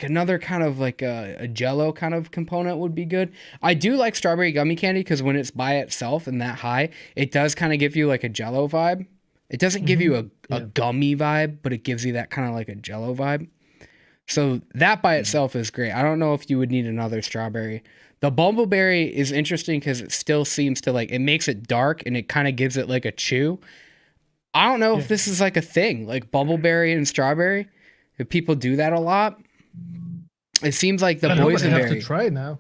another kind of like a Jell-O kind of component would be good. I do like strawberry gummy candy because when it's by itself and that high, it does kind of give you like a Jell-O vibe. It doesn't give you a gummy vibe, but it gives you that kind of like a Jell-O vibe. So that by itself is great. I don't know if you would need another strawberry. The bumbleberry is interesting because it still seems to like, it makes it dark and it kind of gives it like a chew. I don't know if this is like a thing, like bumbleberry and strawberry. If people do that a lot. It seems like the boysenberry. I have to try it now.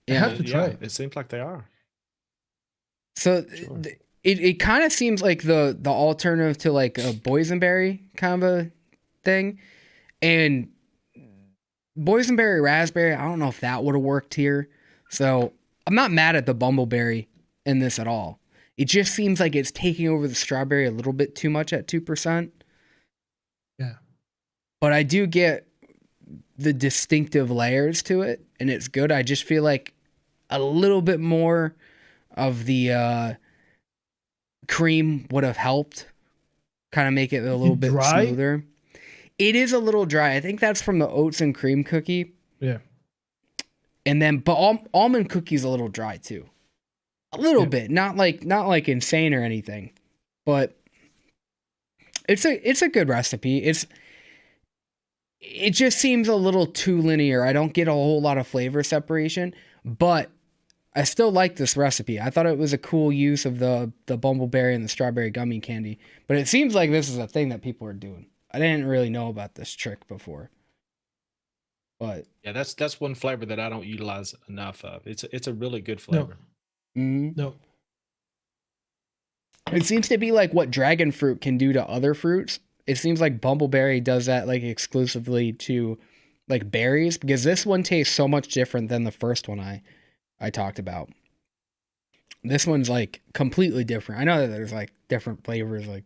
I have to try it. It seems like they are. So it kind of seems like the alternative to like a boysenberry kind of a thing. And boysenberry raspberry, I don't know if that would have worked here. So I'm not mad at the bumbleberry in this at all. It just seems like it's taking over the strawberry a little bit too much at 2%. Yeah. But I do get the distinctive layers to it, and it's good. I just feel like a little bit more of the cream would have helped kind of make it a little bit smoother. It is a little dry. I think that's from the oats and cream cookie. Yeah. And then, but almond cookie's a little dry too. A little bit, not like insane or anything, but it's a good recipe. It just seems a little too linear. I don't get a whole lot of flavor separation, but I still like this recipe. I thought it was a cool use of the bumbleberry and the strawberry gummy candy, but it seems like this is a thing that people are doing. I didn't really know about this trick before. But Yeah, that's one flavor that I don't utilize enough of. It's a really good No, flavor. no. it seems to be like what dragon fruit can do to other fruits. It seems like bumbleberry does that like exclusively to like berries, because this one tastes so much different than the first one I talked about. This one's like completely different. I know that there's like different flavors, like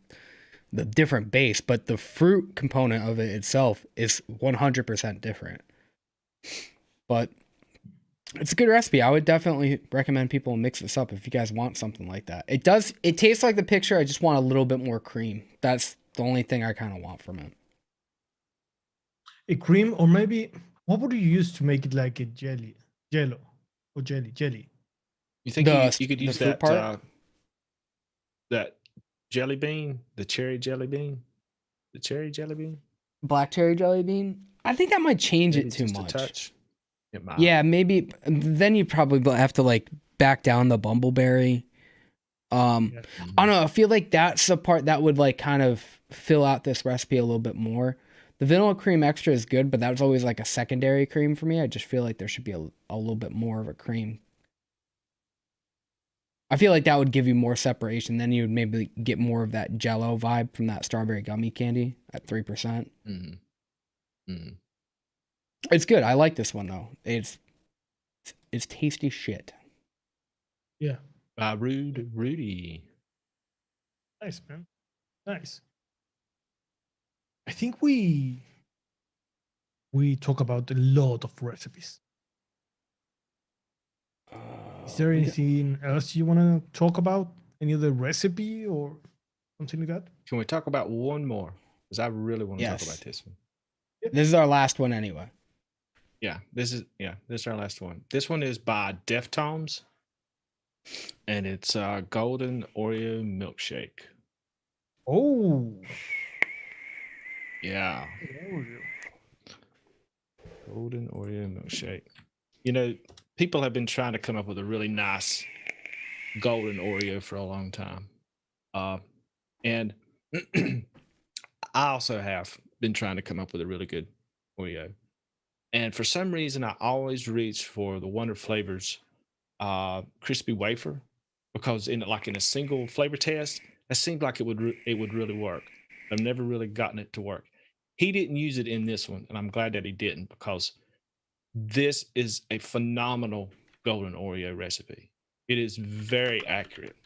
the different base, but the fruit component of it itself is 100% different. But it's a good recipe. I would definitely recommend people mix this up if you guys want something like that. It tastes like the picture. I just want a little bit more cream. That's the only thing I kind of want from it. A cream, or maybe what would you use to make it like a jello, or jelly? You think you could The use fruit that part? that jelly bean, the cherry jelly bean, Black cherry jelly bean? I think that might change maybe it too just a much. touch. It might. Yeah, maybe. Then you probably have to like back down the bumbleberry. I don't know. I feel like that's the part that would like kind of fill out this recipe a little bit more. The vanilla cream extra is good, but that was always like a secondary cream for me. I just feel like there should be a little bit more of a cream. I feel like that would give you more separation. Then you would maybe get more of that Jello vibe from that strawberry gummy candy at 3%. It's good. I like this one though. It's tasty shit. Yeah. Rudy. Nice, man. Nice. I think we talk about a lot of recipes. Is there anything else you want to talk about? Any other recipe or something like that? Can we talk about one more? Because I really want to talk about this one. This is our last one anyway. Yeah, this is our last one. This one is by Deftones, and it's golden Oreo milkshake. Oh. Yeah. Golden Oreo milkshake. You know, people have been trying to come up with a really nice golden Oreo for a long time. And I also have been trying to come up with a really good Oreo. And for some reason, I always reach for the Wonder Flavors crispy wafer, because in a single flavor test, that seemed like it would really work. I've never really gotten it to work. He didn't use it in this one, and I'm glad that he didn't, because this is a phenomenal golden Oreo recipe. It is very accurate,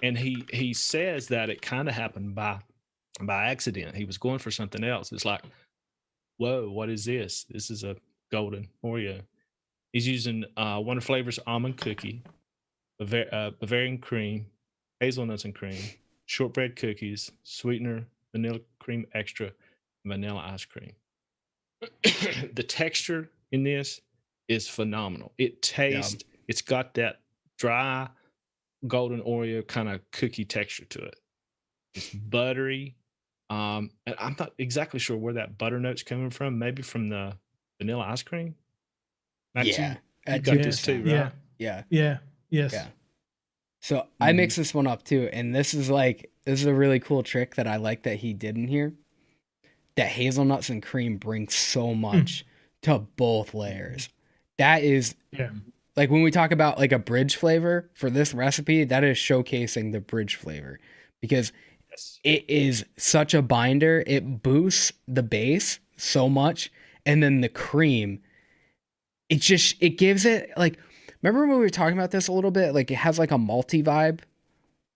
and he says that it kind of happened by accident. He was going for something else. It's like, whoa, what is this? This is a golden Oreo. He's using Wonder Flavors almond cookie, Bavarian cream, hazelnuts and cream, shortbread cookies, sweetener, vanilla cream extra, vanilla ice cream. The texture in this is phenomenal. It tastes, it's got that dry golden Oreo kind of cookie texture to it. It's buttery. And I'm not exactly sure where that butter note's coming from. Maybe from the vanilla ice cream. Matt, Yeah, you got this too, right? Yes. Yeah. So I mix this one up too, and this is a really cool trick that I like that he did in here. That hazelnuts and cream bring so much to both layers. That is like when we talk about like a bridge flavor for this recipe, that is showcasing the bridge flavor, because it is such a binder. It boosts the base so much, and then the cream, it gives it like, remember when we were talking about this a little bit? Like it has like a malty vibe,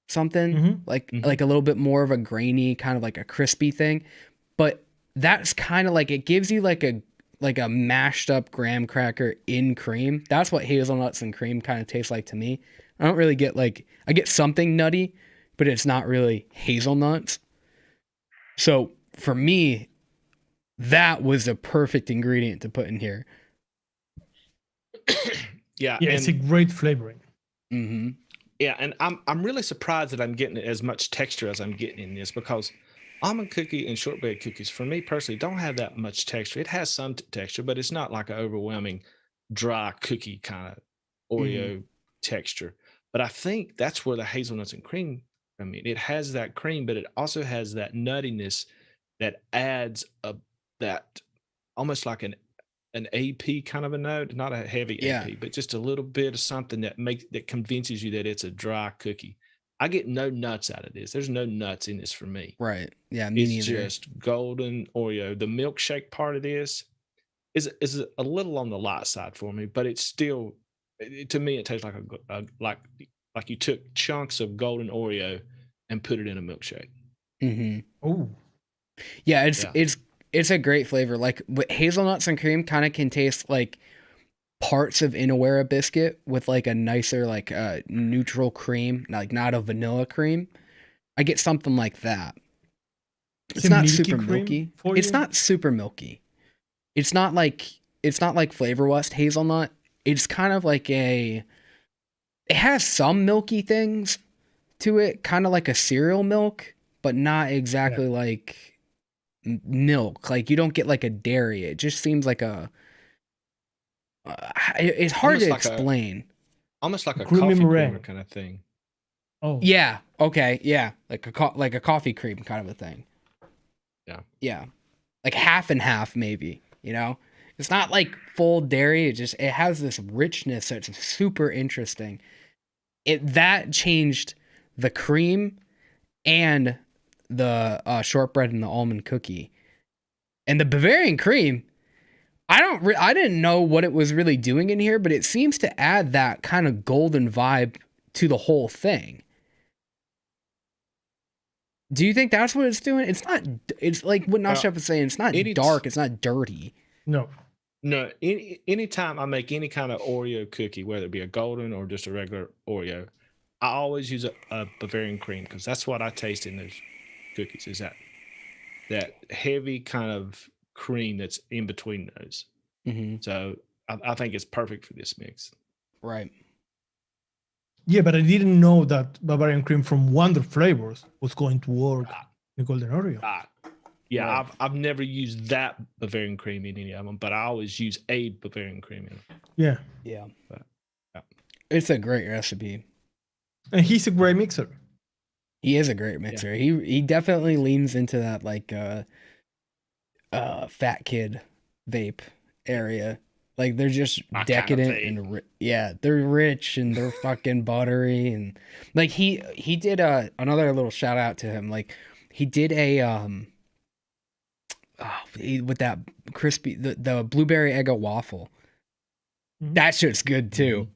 something like a little bit more of a grainy kind of like a crispy thing. But that's kind of like, it gives you like a mashed up graham cracker in cream. That's what hazelnuts and cream kind of tastes like to me. I don't really get I get something nutty, but it's not really hazelnuts. So for me, that was the perfect ingredient to put in here. Yeah, it's a great flavoring. Yeah, and I'm really surprised that I'm getting as much texture as I'm getting in this, because almond cookie and shortbread cookies, for me personally, don't have that much texture. It has some texture, but it's not like an overwhelming dry cookie kind of Oreo texture. But I think that's where the hazelnuts and cream, I mean, it has that cream, but it also has that nuttiness that adds that almost like an AP kind of a note, not a heavy Yeah. AP, but just a little bit of something that convinces you that it's a dry cookie. I get no nuts out of this. There's no nuts in this for me. Right. Yeah, me It's neither. just golden Oreo. The milkshake part of this is a little on the light side for me, but it's still to me it tastes like like you took chunks of golden Oreo and put it in a milkshake. Mm-hmm. Oh, Yeah, Yeah. it's a great flavor. Like hazelnuts and cream kind of can taste like parts of Inawera biscuit with like a nicer like neutral cream, like not a vanilla cream. I get something like that. Is It's it not milky super cream milky. for It's you? not super milky. It's not like Flavor West hazelnut. It's kind of like it has some milky things to it, kind of like a cereal milk, but not exactly like milk. Like you don't get like a dairy. It just seems like it's hard Almost to like a- explain. Almost like a Creamy coffee meringue. creamer kind of thing. Oh, Yeah. Okay. Yeah. Like a coffee cream kind of a thing. Yeah. Yeah. Like half and half, maybe. You know, it's not like full dairy. It has this richness that's super interesting. That changed the cream and the shortbread and the almond cookie, and the Bavarian cream. I didn't know what it was really doing in here, but it seems to add that kind of golden vibe to the whole thing. Do you think that's what it's doing? It's not. It's like what Nachos is saying. It's not dark. It's not dirty. no. No, anytime I make any kind of Oreo cookie, whether it be a golden or just a regular Oreo, I always use a Bavarian cream because that's what I taste in those cookies. Is that heavy kind of cream that's in between those. Mm-hmm. So I think it's perfect for this mix. Right. Yeah, but I didn't know that Bavarian cream from Wonder Flavors was going to work Ah. in the Golden Oreo. Yeah, Right. I've never used that Bavarian cream in any of them, but I always use a Bavarian cream in them. Yeah, Yeah. But, yeah. It's a great recipe. and he's a great mixer. He is a great mixer. He definitely leans into that like fat kid vape area. Like they're just My kind of decadent vape. and they're rich and they're fucking buttery and like he did another little shout out to him. Like he did a with that crispy the blueberry Eggo waffle. Mhm. That shit's good too.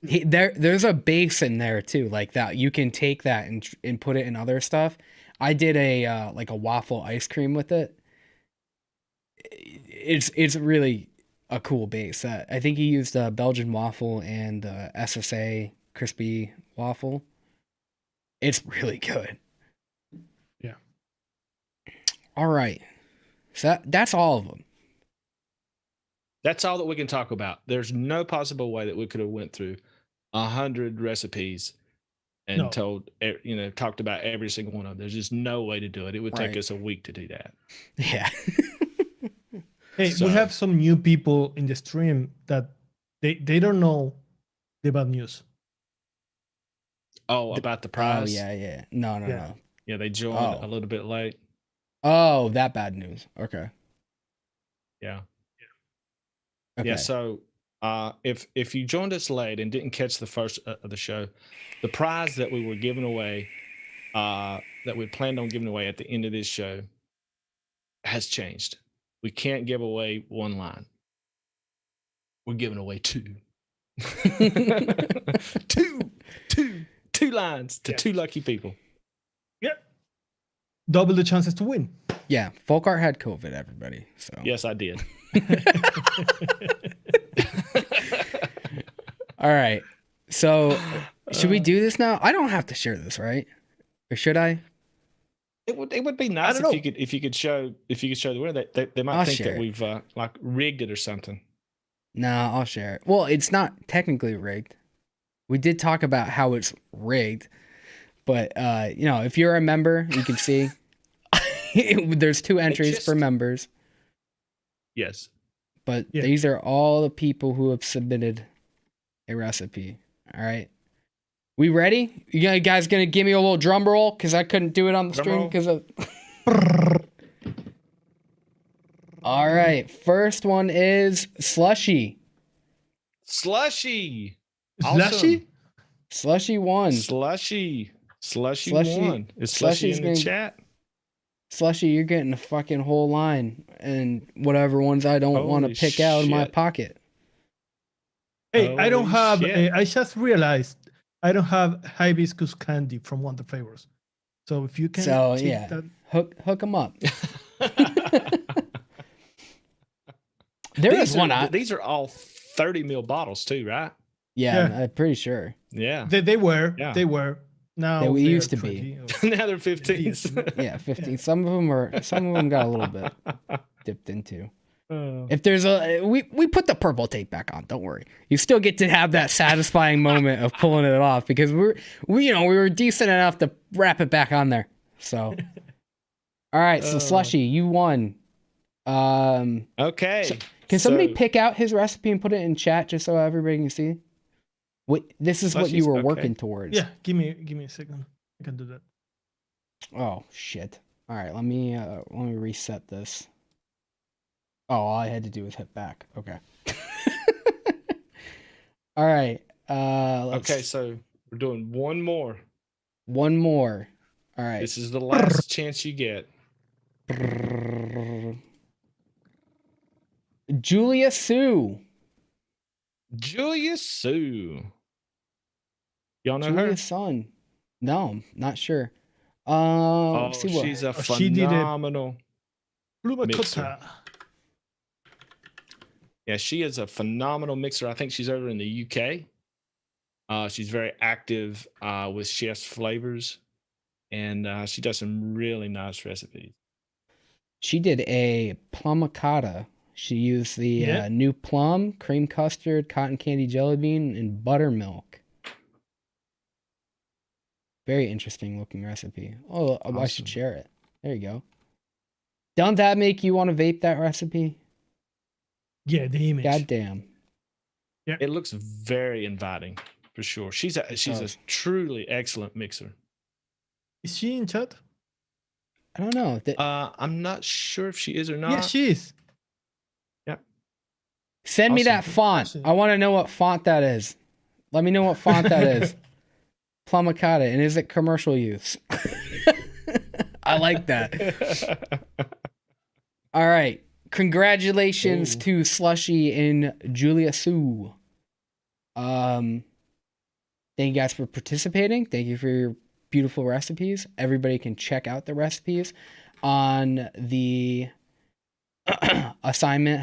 There's a base in there too, like that you can take that and put it in other stuff. I did a like a waffle ice cream with it. It's really a cool base. I think he used Belgian waffle and SSA crispy waffle. It's really good. Yeah. All right. So that's all of them. That's all that we can talk about. There's no possible way that we could have went through 100 recipes and No. talked about every single one of them. There's just no way to do it. It would take Right. us a week to do that. Yeah. Hey, So- we have some new people in the stream that they don't know the bad news. Oh, about the Oh prize? yeah. No. Yeah. Yeah, they joined Oh. a little bit late. Oh, that bad news. Okay. Yeah. Okay. Yeah, so if you joined us late and didn't catch the first of the show, the prize that we were giving away, that we planned on giving away at the end of this show, has changed. We can't give away one line. We're giving away two. two lines to Yeah. two lucky people. Yep. Double the chances to win. Yeah, Folkart had COVID, everybody. So Yes, I did. all right. So should we do this now? I don't have to share this, right? Or should I? It would be nice don't if you could show the winner. They might I'll think share that it. we've like rigged it or something. Nah, I'll share it. Well, it's not technically rigged. We did talk about how it's rigged, but if you're a member, you can see there's 2 entries for just- members, Yes. but Yeah. these are all the people who have submitted a recipe. All right. We ready? You guys gonna give me a little drum roll because I couldn't do it on the Drum stream roll. because of All right. First one is slushy. Slushy. Slushy? Slushy won. Slushy Slushy- won. Is Slushy Slushy's in the gonna- chat? Slushy, you're getting a fucking whole line and whatever ones I don't want to Holy pick out of my shit. pocket. Hey, I don't Holy have. shit. I just realized I don't have hibiscus candy from Wonder Flavors. So if you can, So take yeah, that. hook them up. There is one. These are all 30 ml bottles too, right? Yeah, Yeah. I'm pretty sure. Yeah. They were. Yeah. They were. Now They they're used to be. 20 or- Now they're 15s. Yeah, 15. Some of them got a little bit dipped into. Oh. If there's we put the purple tape back on. Don't worry. You still get to have that satisfying moment of pulling it off because we were decent enough to wrap it back on there. So, all right. So Slushy, you won. Okay. Can somebody So- pick out his recipe and put it in chat just so everybody can see? This is what you Slushy's were okay. working towards. Yeah, give me a second. I can do that. Oh shit. All right, let me reset this. Oh, all I had to do was hit back. Okay. All right. Okay, so we're doing one more. One more. All right. This is the last chance you get. Julia Sue. Julia Sue. Y'all know Julia her? Son. No, not sure. Oh, Let's see what. she's a she did it. phenomenal. Blue Mixer. Makota. Yeah, she is a phenomenal mixer. I think she's over in the UK. She's very active with chef's flavors, and she does some really nice recipes. She did a plumacata. She used the Yeah. new plum, cream custard, cotton candy jelly bean, and buttermilk. Very interesting looking recipe. Oh, I Awesome. should share it. There you go. Don't that make you want to vape that recipe? Yeah, the image. God damn. It looks very inviting for sure. She's a does. truly excellent mixer. Is she in chat? I don't know. I'm not sure if she is or not. Yeah, she is. Send me Awesome. that font. Awesome. I want to know what font that is. Let me know what font that is. Plumacata. And is it commercial use? I like that. All right. Congratulations Ooh. to Slushy and Julia Sue. Thank you guys for participating. Thank you for your beautiful recipes. Everybody can check out the recipes on the assignment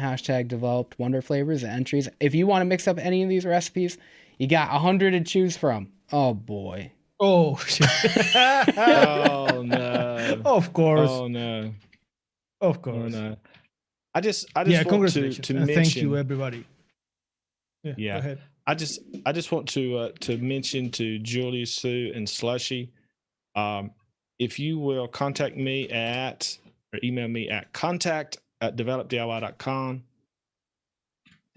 #developed wonder flavors and entries. If you want to mix up any of these recipes, you got 100 to choose from. Oh boy. Oh, shit. Oh no. Of course. Oh no. Of Oh course. no. I just Yeah, want congratulations. to and mention. thank you, everybody. Yeah. Go ahead. I just want to mention to Julia Sue and Slushy, if you will contact me or email me at contact@developdiy.com.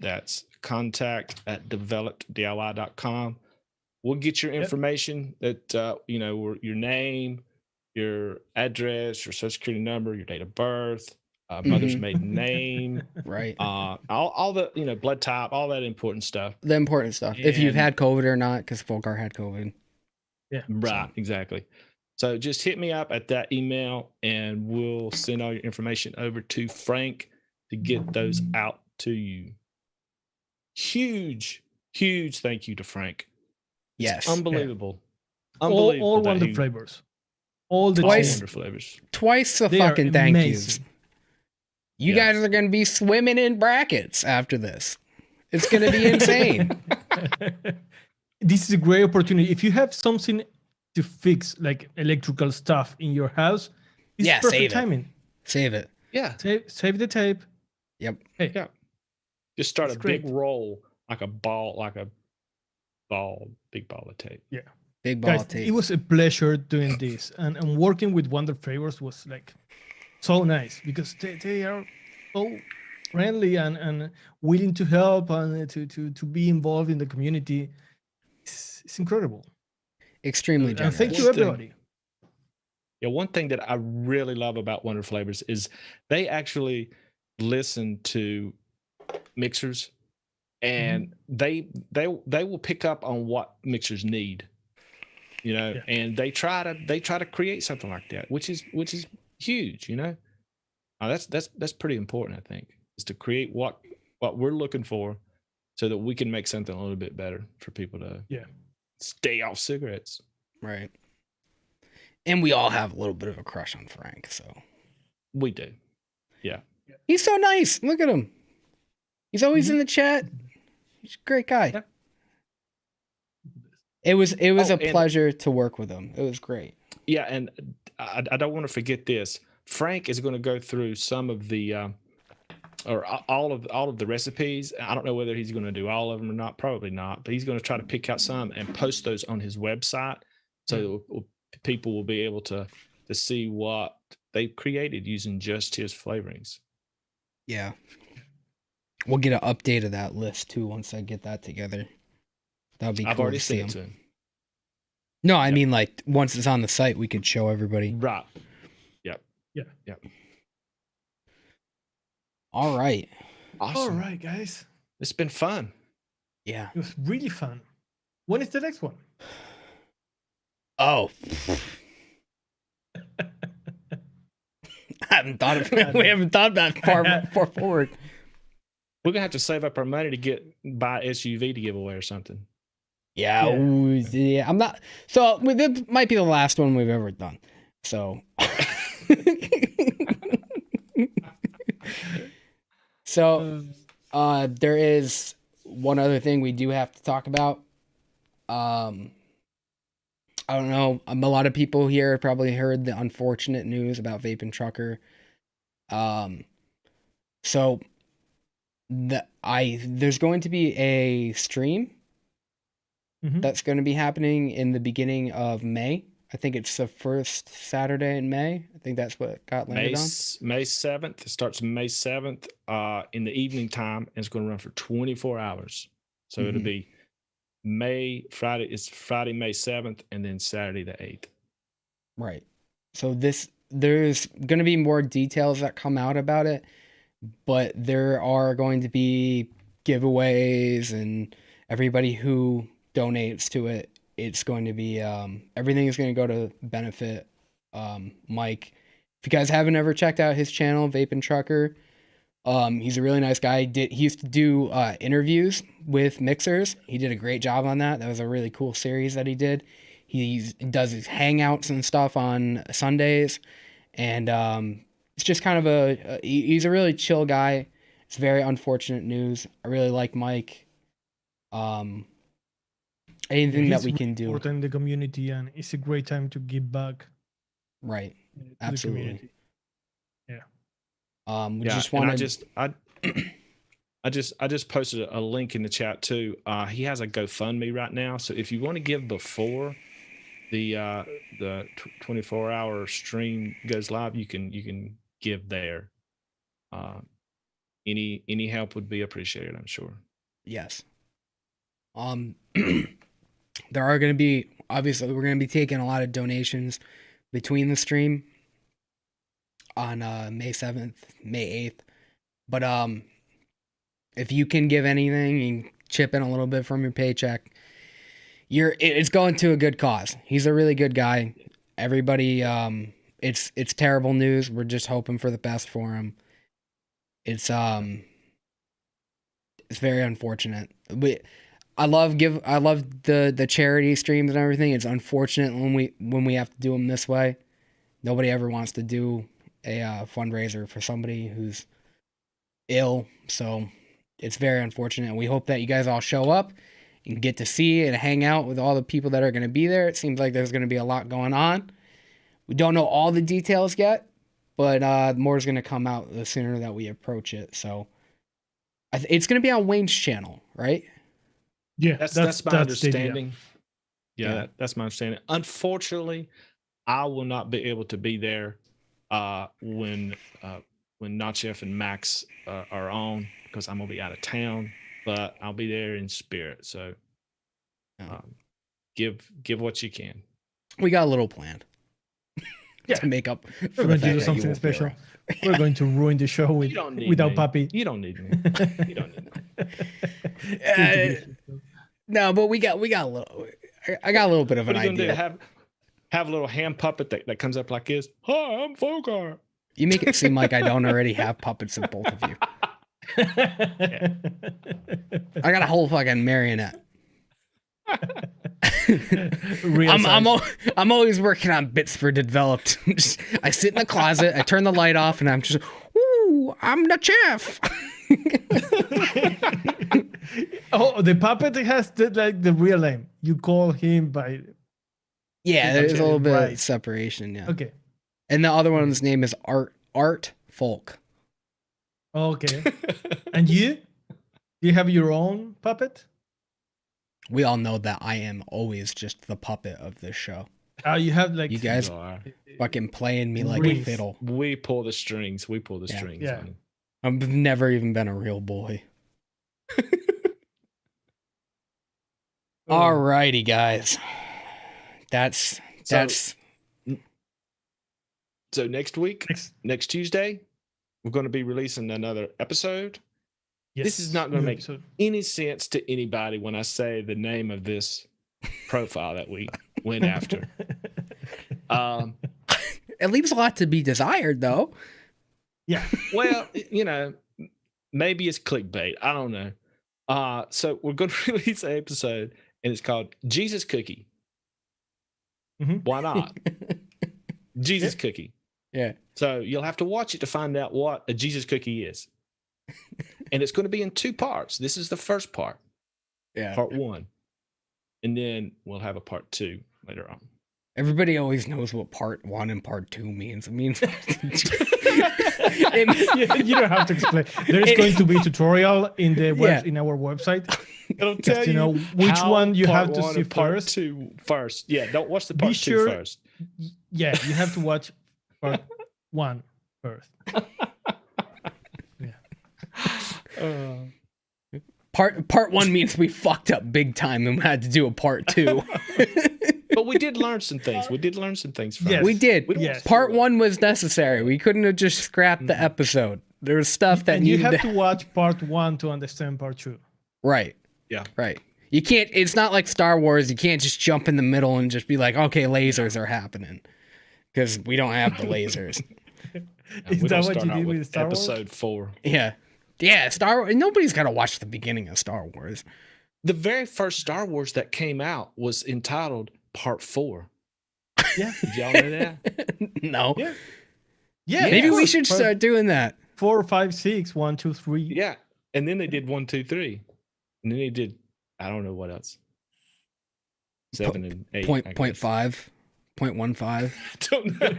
That's contact@developediy.com. We'll get your information that your name, your address, your social security number, your date of birth, mother's maiden name, Right. all the blood type, all that important stuff. The important stuff. If you've And- had COVID or not, because Volgar had COVID. Yeah. Right, exactly. So just hit me up at that email and we'll send all your information over to Frank to get those out to you. Huge thank you to Frank. It's Yes. unbelievable. All Unbelievable. that wonder he- flavors. All the all Twice. wonder flavors. Twice the They are fucking thank yous. amazing. You Yeah. guys are going to be swimming in brackets after this. It's going to be insane. This is a great opportunity. If you have something to fix, like electrical stuff in your house, it's Yeah, perfect save it. timing. Save it. Yeah. Save the tape. Yep. Hey, Yeah. Just start It's a big great. roll, like a big ball of tape. Big ball guys, tape. it was a pleasure doing this, and working with Wonder Flavors was like so nice because they are so friendly and willing to help and to be involved in the community. It's incredible. Extremely And generous. thank you, One thing- everybody. Yeah, one thing that I really love about Wonder Flavors is they listen to mixers, and they will pick up on what mixers need, you know, and they try to create something like that, which is huge, you know. That's pretty important, I think, is to create what we're looking for, so that we can make something a little bit better for people to stay off cigarettes. Right. And we all have a little bit of a crush on Frank, so we do. Yeah. He's so nice. Look at him. He's always in the chat. He's a great guy. Yeah. It was a pleasure to work with him. It was great. Yeah, and I don't want to forget this. Frank is going to go through some of the or all of the recipes. I don't know whether he's going to do all of them or not. Probably not. But he's going to try to pick out some and post those on his website, so people will be able to see what they've created using just his flavorings. Yeah. We'll get an update of that list too once I get that together. That'll be cool. I've already seen it to him. No, I mean, like, once it's on the site, we could show everybody. Right. Yep. Yeah. All right. Awesome. All right, guys. It's been fun. Yeah. It was really fun. When is the next one? Oh. I haven't thought of it. We haven't thought that far forward. We're gonna have to save up our money to buy SUV to give away or something. Yeah. I'm not. So this might be the last one we've ever done. So. So, there is one other thing we do have to talk about. I don't know. A lot of people here probably heard the unfortunate news about Vape and Trucker. So there's going to be a stream that's going to be happening in the beginning of May. I think it's the first Saturday in May. I think that's what got landed on. May 7th. It starts May 7th in the evening time, and it's going to run for 24 hours. So it'll be Friday, May 7th, and then Saturday the 8th. Right. So there's going to be more details that come out about it, but there are going to be giveaways, and everybody who donates to it, it's going to be, everything is going to go to benefit Mike. If you guys haven't ever checked out his channel, Vape and Trucker, he's a really nice guy. He used to do interviews with mixers. He did a great job on that. That was a really cool series that he did. He does his hangouts and stuff on Sundays, and it's just kind of he's a really chill guy. It's very unfortunate news. I really like Mike. Anything that we can do. Supporting the community, and it's a great time to give back. Right. Absolutely. Yeah. We just want to. I just posted a link in the chat too. He has a GoFundMe right now, so if you want to give before the 24-hour stream goes live, you can give there. Any help would be appreciated, I'm sure. Yes. There are going to be, obviously, we're going to be taking a lot of donations between the stream on May 7th, May 8th. But if you can give anything and chip in a little bit from your paycheck, it's going to a good cause. He's a really good guy. Everybody, it's terrible news. We're just hoping for the best for him. It's very unfortunate. I love the charity streams and everything. It's unfortunate when we have to do them this way. Nobody ever wants to do a fundraiser for somebody who's ill, so it's very unfortunate. And we hope that you guys all show up and get to see and hang out with all the people that are going to be there. It seems like there's going to be a lot going on. We don't know all the details yet, but more is going to come out the sooner that we approach it. So it's going to be on Wayne's channel, right? Yeah, that's my understanding. Yeah, that's my understanding. Unfortunately, I will not be able to be there when Nachos and Max are on, because I'm gonna be out of town. But I'll be there in spirit. So give what you can. We got a little planned. to make up We're for the going to fact do that you something won't be special. around. We're going to ruin the show You don't need without me. Papi. You don't need me. You don't need me. No, but we got a little. I got a little bit of What an are you gonna idea. do? Have a little hand puppet that comes up like this. Hi, I'm Fogar. You make it seem like I don't already have puppets of both of you. I got a whole fucking marionette. I'm always working on bits for developed. I sit in the closet, I turn the light off, and I'm just, ooh, I'm the chef. Oh, the puppet has the real name. You call him by. Yeah, there's a little bit Right. of separation. Yeah. Okay. And the other one's name is Art Folk. Okay. And you? Do you have your own puppet? We all know that I am always just the puppet of this show. You have like You guys fucking playing me like a Rings. fiddle. We pull the strings. We pull the Yeah. strings. Yeah. Honey. I've never even been a real boy. Alrighty, guys. That's So next week, next Tuesday, we're going to be releasing another episode. Yes, This is not going to new make episode. any sense to anybody when I say the name of this profile that we went after. it leaves a lot to be desired, though. Yeah. Well, you know, maybe it's clickbait. I don't know. So we're going to release an episode, and it's called Jesus Cookie. Mhm. Why not? Jesus Cookie. Yeah. So you'll have to watch it to find out what a Jesus cookie is. And it's going to be in 2 parts. This is the first part, Yeah. part 1. And then we'll have a part 2 later on. Everybody always knows what part 1 and part 2 means. It means You don't have to explain. There's going to be a tutorial in the in our website. It'll Just to know which how one you part have to 1 see and part first. 2 first. Yeah, don't watch the Be part 2 sure- first. Yeah, you have to watch part 1 first. part 1 means we fucked up big time and we had to do a part 2. But we did learn some things. We did learn some things from Yes. it. We did. We don't Yes. Part 1 was necessary. We couldn't have just scrapped the episode. There was stuff that And you needed have to watch part 1 to understand part 2. Right. Yeah. Right. You can't, it's not like Star Wars. You can't just jump in the middle and just be like, okay, lasers are happening. Because we don't have the lasers. Is We that don't what start you out did with Star Wars? episode 4. Yeah. Yeah, Star Wars. Nobody's got to watch the beginning of Star Wars. The very first Star Wars that came out was entitled Part 4. Yeah. Did y'all know that? No. Yeah. Yeah. Maybe of we course. should Part start doing that. 4, 5, 6, 1, 2, 3. Yeah. And then they did 1, 2, 3. And then they did, I don't know what else. 7 and 8. Point I point guess. 5. 0.15. Don't know.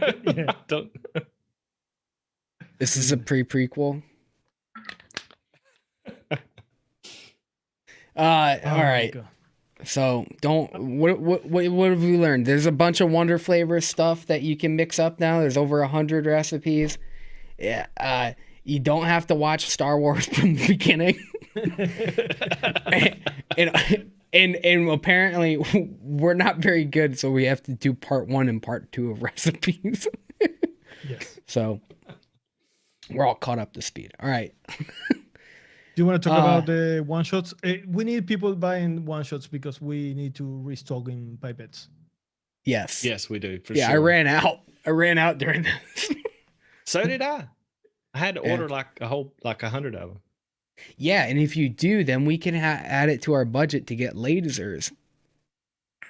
Yeah. Don't. This is a prequel. Oh All my right. God. So don't. What have we learned? There's a bunch of Wonder Flavor stuff that you can mix up now. There's over 100 recipes. Yeah. You don't have to watch Star Wars from the beginning. and apparently we're not very good, so we have to do part 1 and part 2 of recipes. Yes. So we're all caught up to speed. All right. Do you want to talk about the one shots? We need people buying one shots because we need to restock in pipettes. Yes. Yes, we do. For Yeah, sure. I ran out during this. So did I. I had to Yeah. order like 100 of them. Yeah, and if you do, then we can add it to our budget to get lasers.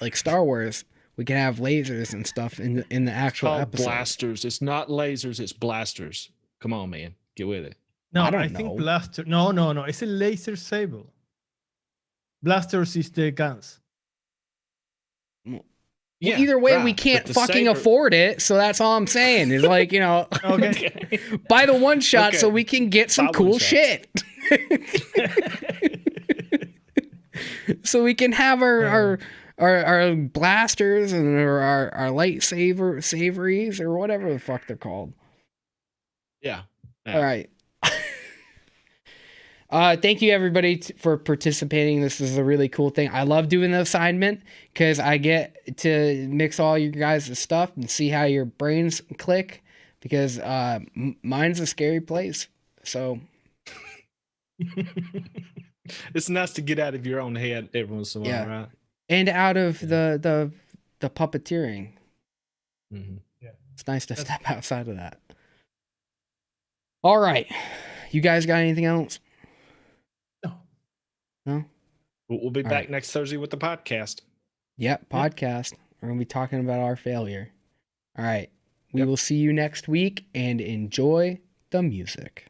Like Star Wars, we can have lasers and stuff in the actual Called episode. blasters. It's not lasers. It's blasters. Come on, man. Get with it. No, I don't think know. blaster. No. It's a laser saber. Blasters is the guns. Well, Yeah, either way, we right, can't but the fucking saber- afford it, so that's all I'm saying. Is like, Okay. buy the one shot so Okay. we can get some Buy cool one shots. shit. So we can have our blasters and our lightsaberies or whatever the fuck they're called. Yeah. All right. Thank you everybody for participating. This is a really cool thing. I love doing the assignment because I get to mix all you guys' stuff and see how your brains click, because mine's a scary place. So It's nice to get out of your own head every once in a while, right? And out of the puppeteering. Mm-hmm. Yeah. It's nice to step outside of that. All right. You guys got anything else? No? We'll be All back right. next Thursday with the podcast. Yep, podcast. We're going to be talking about our failure. All right. We Yep. will see you next week, and enjoy the music.